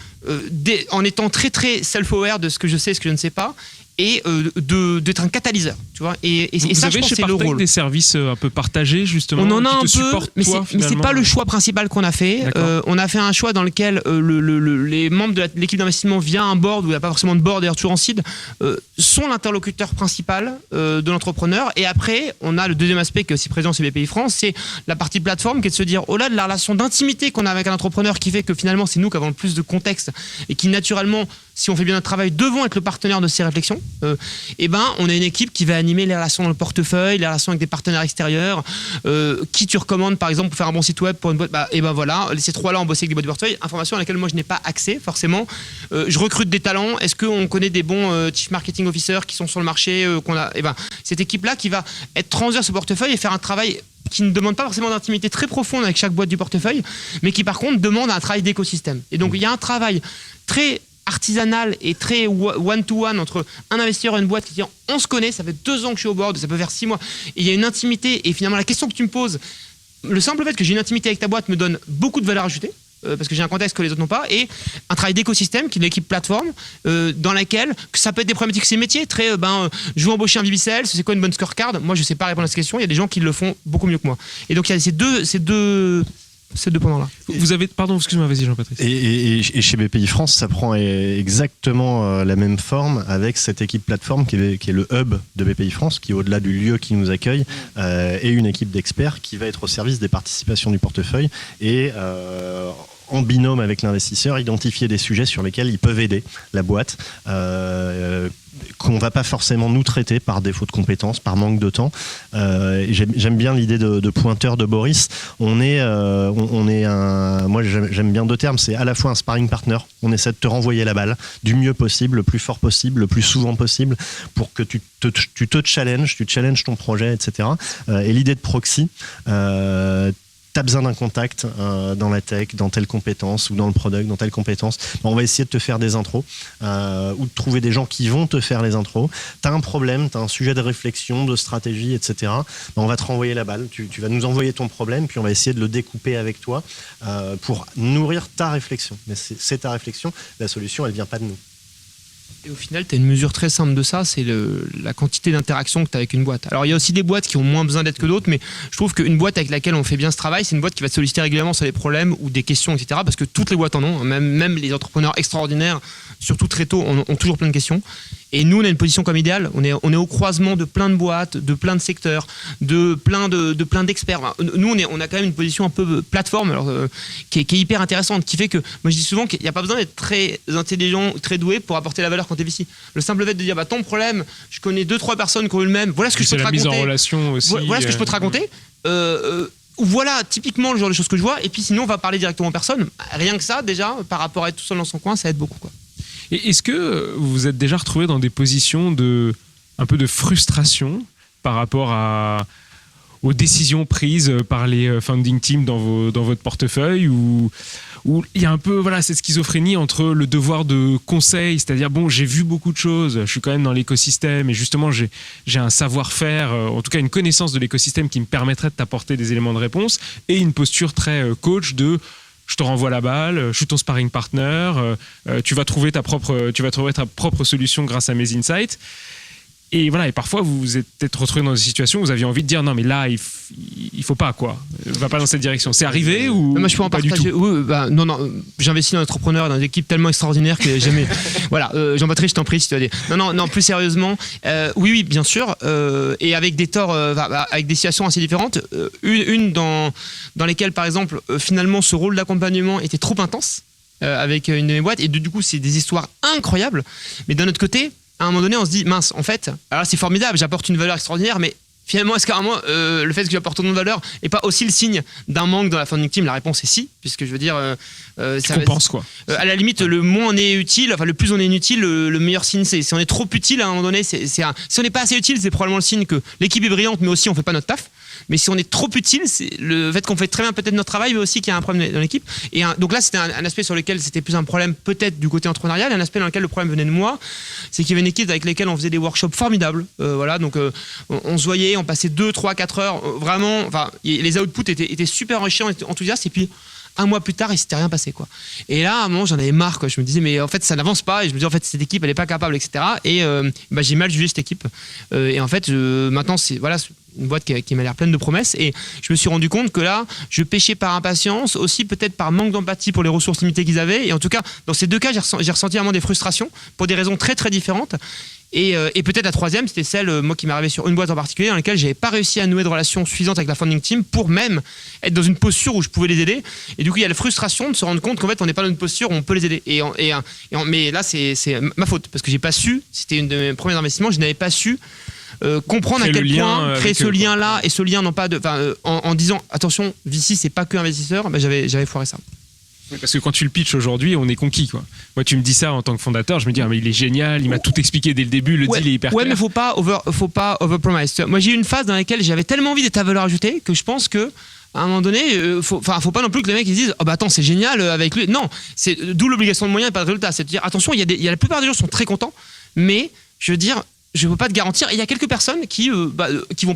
en étant très très self-aware de ce que je sais et ce que je ne sais pas, et d'être un catalyseur, tu vois. Et ça, je pense que c'est le rôle. Des services un peu partagés, justement. On en a qui te un peu, mais c'est pas le choix principal qu'on a fait. On a fait un choix dans lequel les membres de l'équipe d'investissement via un board, où il n'y a pas forcément de board, d'ailleurs toujours en seed, sont l'interlocuteur principal de l'entrepreneur. Et après, on a le deuxième aspect qui est aussi présent chez BPI France, c'est la partie plateforme, qui est de se dire, au-delà de la relation d'intimité qu'on a avec un entrepreneur, qui fait que finalement c'est nous qui avons le plus de contexte et qui naturellement, si on fait bien notre travail, devons être le partenaire de ces réflexions. Et on a une équipe qui va animer les relations dans le portefeuille, les relations avec des partenaires extérieurs, qui tu recommandes par exemple pour faire un bon site web pour une boîte. Voilà, ces 3-là ont bossé avec des boîtes de portefeuille, informations à laquelle moi je n'ai pas accès forcément. Je recrute des talents. Est-ce qu'on connaît des bons chief marketing officers qui sont sur le marché cette équipe-là qui va être transverse au portefeuille et faire un travail qui ne demande pas forcément d'intimité très profonde avec chaque boîte du portefeuille, mais qui par contre demande un travail d'écosystème. Et donc il y a un travail très artisanal et très one-to-one entre un investisseur et une boîte qui dit on se connaît, ça fait 2 ans que je suis au board, ça peut faire 6 mois, et il y a une intimité, et finalement la question que tu me poses, le simple fait que j'ai une intimité avec ta boîte me donne beaucoup de valeur ajoutée, parce que j'ai un contexte que les autres n'ont pas, et un travail d'écosystème qui est une équipe plateforme dans laquelle ça peut être des problématiques, ces métiers très je veux embaucher un VBCL, c'est quoi une bonne scorecard, moi je sais pas répondre à cette question, il y a des gens qui le font beaucoup mieux que moi, et donc il y a ces deux pendant-là. Vous avez, pardon, excuse-moi, vas-y Jean-Patrice. Et chez BPI France, ça prend exactement la même forme avec cette équipe plateforme qui est le hub de BPI France, qui au-delà du lieu qui nous accueille, et une équipe d'experts qui va être au service des participations du portefeuille et en binôme avec l'investisseur, identifier des sujets sur lesquels ils peuvent aider la boîte, qu'on va pas forcément nous traiter par défaut de compétences, par manque de temps. J'aime bien l'idée de pointeur de Boris. Moi j'aime bien 2 termes, c'est à la fois un sparring partner, on essaie de te renvoyer la balle du mieux possible, le plus fort possible, le plus souvent possible, pour que tu te challenges ton projet, etc. Et l'idée de proxy, tu as besoin d'un contact dans la tech, dans telle compétence, ou dans le product, dans telle compétence, on va essayer de te faire des intros, ou de trouver des gens qui vont te faire les intros. Tu as un problème, tu as un sujet de réflexion, de stratégie, etc. On va te renvoyer la balle, tu vas nous envoyer ton problème, puis on va essayer de le découper avec toi pour nourrir ta réflexion. Mais c'est ta réflexion, la solution, elle vient pas de nous. Et au final, tu as une mesure très simple de ça, c'est la quantité d'interaction que tu as avec une boîte. Alors, il y a aussi des boîtes qui ont moins besoin d'aide que d'autres, mais je trouve qu'une boîte avec laquelle on fait bien ce travail, c'est une boîte qui va te solliciter régulièrement sur des problèmes ou des questions, etc. Parce que toutes les boîtes en ont, même les entrepreneurs extraordinaires, surtout très tôt, ont toujours plein de questions. Et nous, on a une position comme idéale. On est au croisement de plein de boîtes, de plein de secteurs, de plein d'experts. Nous, on a quand même une position un peu plateforme, alors, qui est hyper intéressante, qui fait que, moi je dis souvent qu'il n'y a pas besoin d'être très intelligent, très doué pour apporter la valeur quand tu es VC. Le simple fait de dire, ton problème, je connais 2-3 personnes qui ont eu le même, voilà ce que je peux te raconter. C'est la mise en relation aussi. Voilà ce que je peux te raconter. Voilà typiquement le genre de choses que je vois. Et puis sinon, on va parler directement aux personnes. Rien que ça, déjà, par rapport à être tout seul dans son coin, ça aide beaucoup, quoi. Et est-ce que vous vous êtes déjà retrouvé dans des positions un peu de frustration par rapport aux décisions prises par les founding teams dans votre portefeuille, où il y a un peu cette schizophrénie entre le devoir de conseil, c'est-à-dire j'ai vu beaucoup de choses, je suis quand même dans l'écosystème et justement j'ai un savoir-faire, en tout cas une connaissance de l'écosystème qui me permettrait de t'apporter des éléments de réponse, et une posture très coach de je te renvoie la balle, je suis ton sparring partner, tu vas trouver ta propre solution grâce à mes insights. Et voilà, et parfois vous vous êtes peut-être retrouvé dans des situations où vous aviez envie de dire non mais là il faut pas, quoi, va pas dans cette direction. C'est arrivé ou moi je peux en partager. Du tout. Oui, non, j'investis dans l'entrepreneur, dans des équipes tellement extraordinaires que jamais. Voilà, Jean-Patrick, je t'en prie si tu vas dire. Non, plus sérieusement, oui, bien sûr, et avec des torts, avec des situations assez différentes. Une dans lesquelles par exemple finalement ce rôle d'accompagnement était trop intense avec une de mes boîtes, et du coup c'est des histoires incroyables. Mais d'un autre côté, à un moment donné, on se dit, mince, en fait, alors c'est formidable, j'apporte une valeur extraordinaire, mais finalement, est-ce qu'à un moment, le fait que j'apporte autant de valeur n'est pas aussi le signe d'un manque dans la founding team? La réponse est si, puisque je veux dire... ça compense, quoi. À la limite, le moins on est utile, enfin le plus on est inutile, le meilleur signe c'est. Si on est trop utile à un moment donné, si on n'est pas assez utile, c'est probablement le signe que l'équipe est brillante, mais aussi on ne fait pas notre taf. Mais si on est trop utile, c'est le fait qu'on fait très bien peut-être notre travail, mais aussi qu'il y a un problème dans l'équipe. Et donc là, c'était un aspect sur lequel c'était plus un problème peut-être du côté entrepreneurial, et un aspect dans lequel le problème venait de moi, c'est qu'il y avait une équipe avec laquelle on faisait des workshops formidables. Voilà, donc on se voyait, on passait 2, 3, 4 heures, vraiment, enfin, les outputs étaient super enrichissants, étaient enthousiastes, et puis un mois plus tard, il s'était rien passé, quoi. Et là, à un moment, j'en avais marre, quoi. Je me disais, mais en fait, ça n'avance pas. Et je me disais, en fait, cette équipe, elle n'est pas capable, etc. Et j'ai mal jugé cette équipe. Et en fait, maintenant, c'est une boîte qui m'a l'air pleine de promesses. Et je me suis rendu compte que là, je péchais par impatience, aussi peut-être par manque d'empathie pour les ressources limitées qu'ils avaient. Et en tout cas, dans ces deux cas, j'ai ressenti vraiment des frustrations pour des raisons très, très différentes. Et peut-être la troisième, c'était celle, moi, qui m'est arrivée sur une boîte en particulier, dans laquelle j'avais pas réussi à nouer de relations suffisantes avec la founding team pour même être dans une posture où je pouvais les aider. Et du coup, il y a la frustration de se rendre compte qu'en fait, on n'est pas dans une posture où on peut les aider. Mais là, c'est ma faute, parce que j'ai pas su, c'était une de mes premiers investissements, je n'avais pas su comprendre à quel point créer ce lien-là, et ce lien non pas en disant attention, VC, c'est pas que investisseur, j'avais foiré ça. Parce que quand tu le pitches aujourd'hui, on est conquis, quoi. Moi, tu me dis ça en tant que fondateur, je me dis mais il est génial, il m'a tout expliqué dès le début, le deal est hyper clair. Ouais, mais faut pas overpromise. Moi, j'ai eu une phase dans laquelle j'avais tellement envie d'être à valeur ajoutée que je pense que à un moment donné, faut pas non plus que les mecs ils disent attends, c'est génial avec lui. Non, c'est d'où l'obligation de moyens et pas de résultat. C'est de dire attention, la plupart des gens sont très contents, mais je veux dire, je ne peux pas te garantir. Il y a quelques personnes qui vont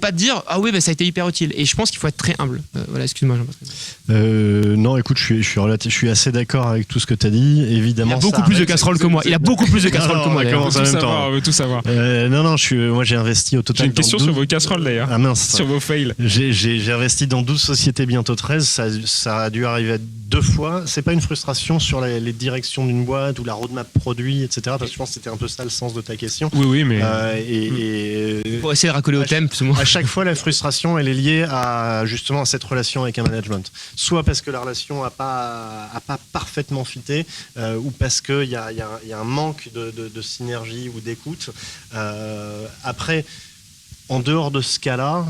pas te dire ah oui, ça a été hyper utile. Et je pense qu'il faut être très humble. Voilà, excuse-moi, Jean-Patrick. Non, écoute, je suis assez d'accord avec tout ce que tu as dit. Évidemment, il a beaucoup plus de casseroles que moi. Il a beaucoup plus de casseroles que moi. On veut tout savoir. Moi j'ai investi au total. J'ai une question sur vos casseroles d'ailleurs. Ah mince. Sur vos fails. J'ai investi dans 12 sociétés, bientôt 13. Ça a dû arriver 2 fois. C'est pas une frustration sur les directions d'une boîte ou la roadmap produit, etc. Parce que je pense que c'était un peu ça le sens de ta question. Oui, mais. Pour essayer de raccoler au thème, plus ou moins. À chaque fois, la frustration, elle est liée à justement à cette relation avec un management. Soit parce que la relation n'a pas parfaitement fité, ou parce qu'il y a un manque de synergie ou d'écoute. Après, en dehors de ce cas-là,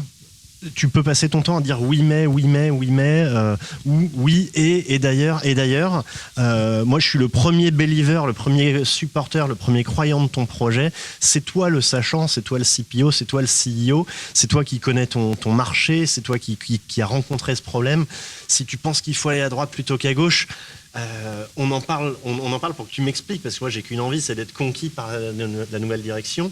tu peux passer ton temps à dire oui mais, ou oui et d'ailleurs. Moi, je suis le premier believer, le premier supporter, le premier croyant de ton projet. C'est toi le sachant, c'est toi le CPO, c'est toi le CEO, c'est toi qui connais ton marché, c'est toi qui a rencontré ce problème. Si tu penses qu'il faut aller à droite plutôt qu'à gauche, on en parle pour que tu m'expliques, parce que moi j'ai qu'une envie, c'est d'être conquis par la nouvelle direction.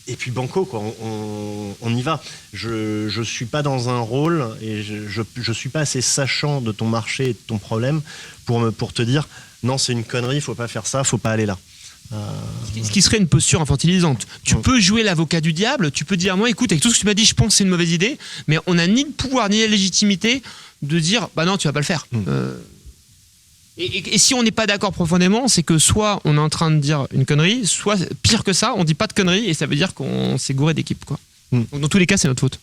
Et puis banco, quoi, on y va. Je suis pas dans un rôle et je suis pas assez sachant de ton marché et de ton problème pour te dire non, c'est une connerie, faut pas faire ça, faut pas aller là. Ce qui serait une posture infantilisante. Tu peux jouer l'avocat du diable, tu peux dire moi écoute, avec tout ce que tu m'as dit, je pense que c'est une mauvaise idée, mais on n'a ni le pouvoir ni la légitimité de dire bah non, tu vas pas le faire. Et si on n'est pas d'accord profondément, c'est que soit on est en train de dire une connerie, soit pire que ça, on dit pas de connerie et ça veut dire qu'on s'est gouré d'équipe, quoi. Donc dans tous les cas, c'est notre faute.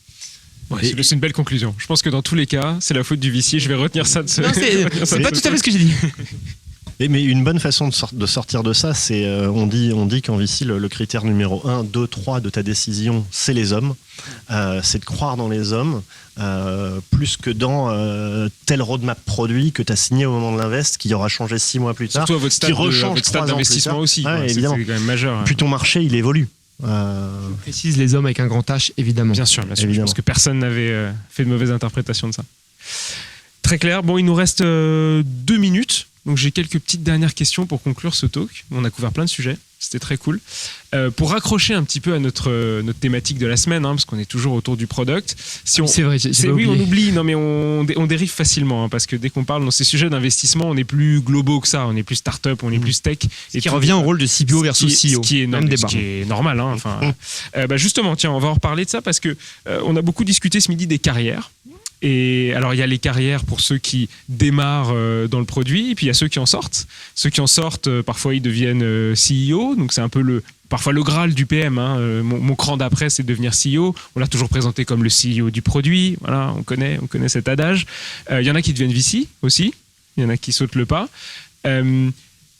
Ouais, c'est une belle conclusion. Je pense que dans tous les cas, c'est la faute du VC. Je vais retenir ça de ce. Non, c'est pas tout à fait ce que j'ai dit. Mais une bonne façon de sortir de ça, c'est on dit qu'en VC, le critère numéro 1, 2, 3 de ta décision, c'est les hommes. C'est de croire dans les hommes, plus que dans tel roadmap produit que tu as signé au moment de l'invest, qui aura changé 6 mois plus tard, surtout à votre stade d'investissement aussi. Ouais, c'est quand même majeur. Puis ton marché, il évolue. Précise les hommes avec un grand H, évidemment. Bien sûr. Je pense que personne n'avait fait de mauvaise interprétation de ça. Très clair. Bon, il nous reste 2 minutes. Donc j'ai quelques petites dernières questions pour conclure ce talk. On a couvert plein de sujets, c'était très cool. Pour raccrocher un petit peu à notre thématique de la semaine, parce qu'on est toujours autour du product. C'est vrai, oui, on oublie, non mais on dérive facilement, parce que dès qu'on parle dans ces sujets d'investissement, on est plus globaux que ça, on est plus start-up, on est plus tech. Ce qui revient au rôle de CPO versus CEO. Ce qui est normal. Justement, tiens, on va en reparler de ça parce que on a beaucoup discuté ce midi des carrières. Et alors il y a les carrières pour ceux qui démarrent dans le produit, et puis il y a ceux qui en sortent. Ceux qui en sortent, parfois ils deviennent CEO, donc c'est un peu parfois le Graal du PM. Mon cran d'après, c'est de devenir CEO. On l'a toujours présenté comme le CEO du produit. Voilà, on connaît cet adage. Il y en a qui deviennent VC aussi. Il y en a qui sautent le pas.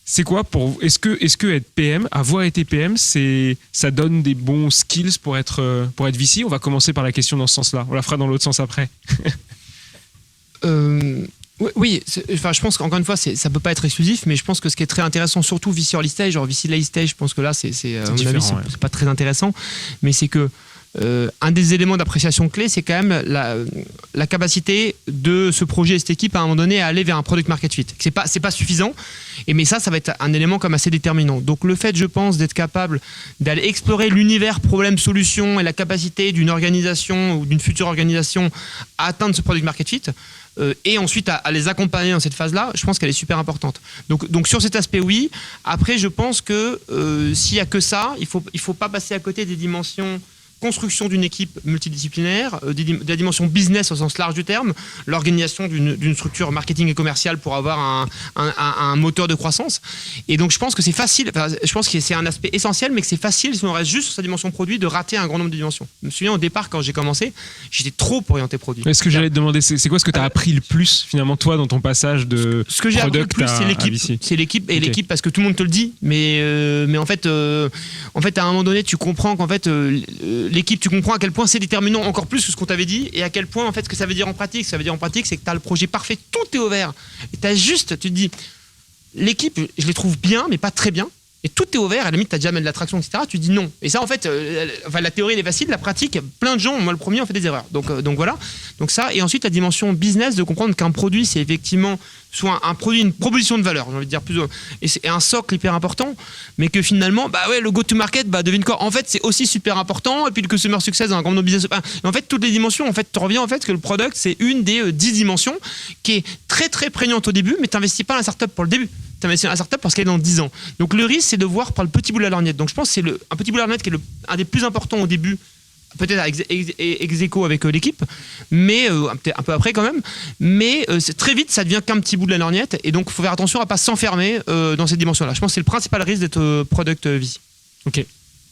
C'est quoi pour vous ? Est-ce que être PM, avoir été PM, ça donne des bons skills pour être VC ? On va commencer par la question dans ce sens-là. On la fera dans l'autre sens après. Oui, je pense qu'encore une fois, ça peut pas être exclusif, mais je pense que ce qui est très intéressant, surtout VC early stage, genre VC late stage, je pense que là, c'est c'est pas très intéressant, mais c'est que un des éléments d'appréciation clé, c'est quand même la capacité de ce projet et cette équipe à un moment donné à aller vers un product market fit. C'est pas suffisant, mais ça va être un élément comme assez déterminant. Donc le fait, je pense, d'être capable d'aller explorer l'univers problème-solution et la capacité d'une organisation ou d'une future organisation à atteindre ce product market fit, et ensuite à les accompagner dans cette phase-là, je pense qu'elle est super importante. Donc sur cet aspect, oui. Après, je pense que s'il n'y a que ça, il faut pas passer à côté des dimensions construction d'une équipe multidisciplinaire, de la dimension business au sens large du terme, l'organisation d'une structure marketing et commerciale pour avoir un moteur de croissance. Et donc je pense que c'est facile, je pense que c'est un aspect essentiel, mais que c'est facile, si on reste juste sur sa dimension produit, de rater un grand nombre de dimensions. Je me souviens au départ, quand j'ai commencé, j'étais trop orienté produit. Est-ce que j'allais te demander, c'est quoi ce que tu as appris le plus finalement toi dans ton passage de ce que j'ai appris le plus, c'est l'équipe. C'est l'équipe et l'équipe, parce que tout le monde te le dit, mais en fait à un moment donné, tu comprends qu'en fait l'équipe, tu comprends à quel point c'est déterminant encore plus que ce qu'on t'avait dit, et à quel point en fait ce que ça veut dire en pratique. Ça veut dire en pratique, c'est que tu as le projet parfait, tout est au vert, et tu te dis l'équipe, je les trouve bien mais pas très bien, et tout est au vert, à la limite t'as déjà mis de l'attraction, etc. Tu dis non, et ça en fait la théorie elle est facile, la pratique, plein de gens, moi le premier, on fait des erreurs, donc voilà, donc ça. Et ensuite la dimension business, de comprendre qu'un produit, c'est effectivement soit un produit, une proposition de valeur, j'ai envie de dire plus, et c'est un socle hyper important, mais que finalement le go to market, devine quoi, en fait c'est aussi super important, et puis le customer success dans un grand nombre de business, en fait toutes les dimensions, en fait tu reviens en fait que le product, c'est une des 10 dimensions qui est très très prégnante au début, mais t'investis pas dans la startup pour le début, t'investis dans la startup parce qu'elle est dans 10 ans. Donc le risque, c'est de voir par le petit bout de la lorgnette. Donc je pense que c'est un petit bout de la lorgnette qui est un des plus importants au début, peut-être ex aequo avec l'équipe, mais peut-être un peu après quand même, mais très vite ça devient qu'un petit bout de la lorgnette, et donc il faut faire attention à pas s'enfermer dans cette dimension-là. Je pense que c'est le principal risque d'être product VC. Ok,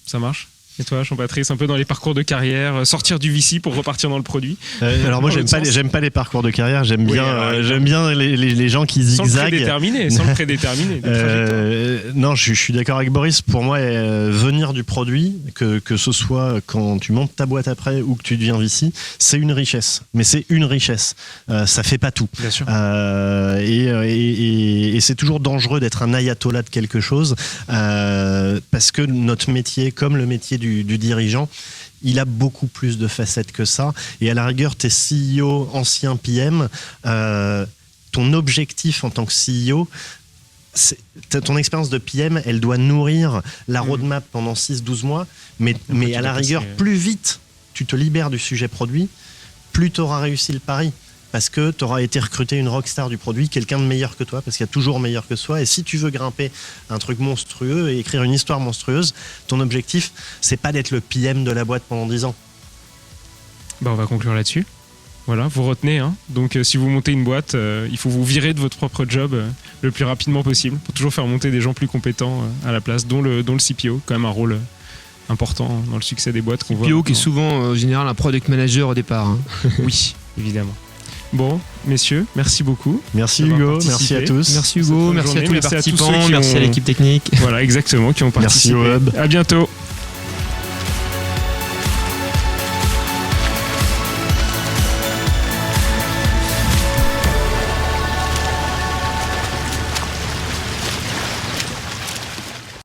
ça marche. Et toi, Jean-Patrice, un peu dans les parcours de carrière, sortir du VC pour repartir dans le produit? Alors moi, j'aime pas les parcours de carrière. J'aime bien les gens qui zigzaguent. Sans le prédéterminer. Non, je suis d'accord avec Boris. Pour moi, venir du produit, que ce soit quand tu montes ta boîte après ou que tu deviens VC, c'est une richesse. Mais c'est une richesse. Ça fait pas tout. Bien sûr. Et c'est toujours dangereux d'être un ayatollah de quelque chose parce que notre métier, comme le métier du dirigeant, il a beaucoup plus de facettes que ça. Et à la rigueur, t'es CEO, ancien PM, ton objectif en tant que CEO, ton expérience de PM, elle doit nourrir la roadmap pendant 6-12 mois, mais à la rigueur, plus vite tu te libères du sujet produit, plus tu auras réussi le pari. Parce que tu auras été recruté une rockstar du produit, quelqu'un de meilleur que toi, parce qu'il y a toujours meilleur que soi. Et si tu veux grimper un truc monstrueux et écrire une histoire monstrueuse, ton objectif, c'est pas d'être le PM de la boîte pendant 10 ans. On va conclure là-dessus. Voilà, vous retenez. Donc, si vous montez une boîte, il faut vous virer de votre propre job le plus rapidement possible pour toujours faire monter des gens plus compétents à la place, dont le CPO, quand même un rôle important dans le succès des boîtes. CPO qui est souvent, en général, un product manager au départ. Oui, évidemment. Bon, messieurs, merci beaucoup. Merci Hugo, merci à tous. Merci Hugo, merci à tous les participants, merci à l'équipe technique. Voilà, exactement, qui ont participé. Merci au Hub. À bientôt.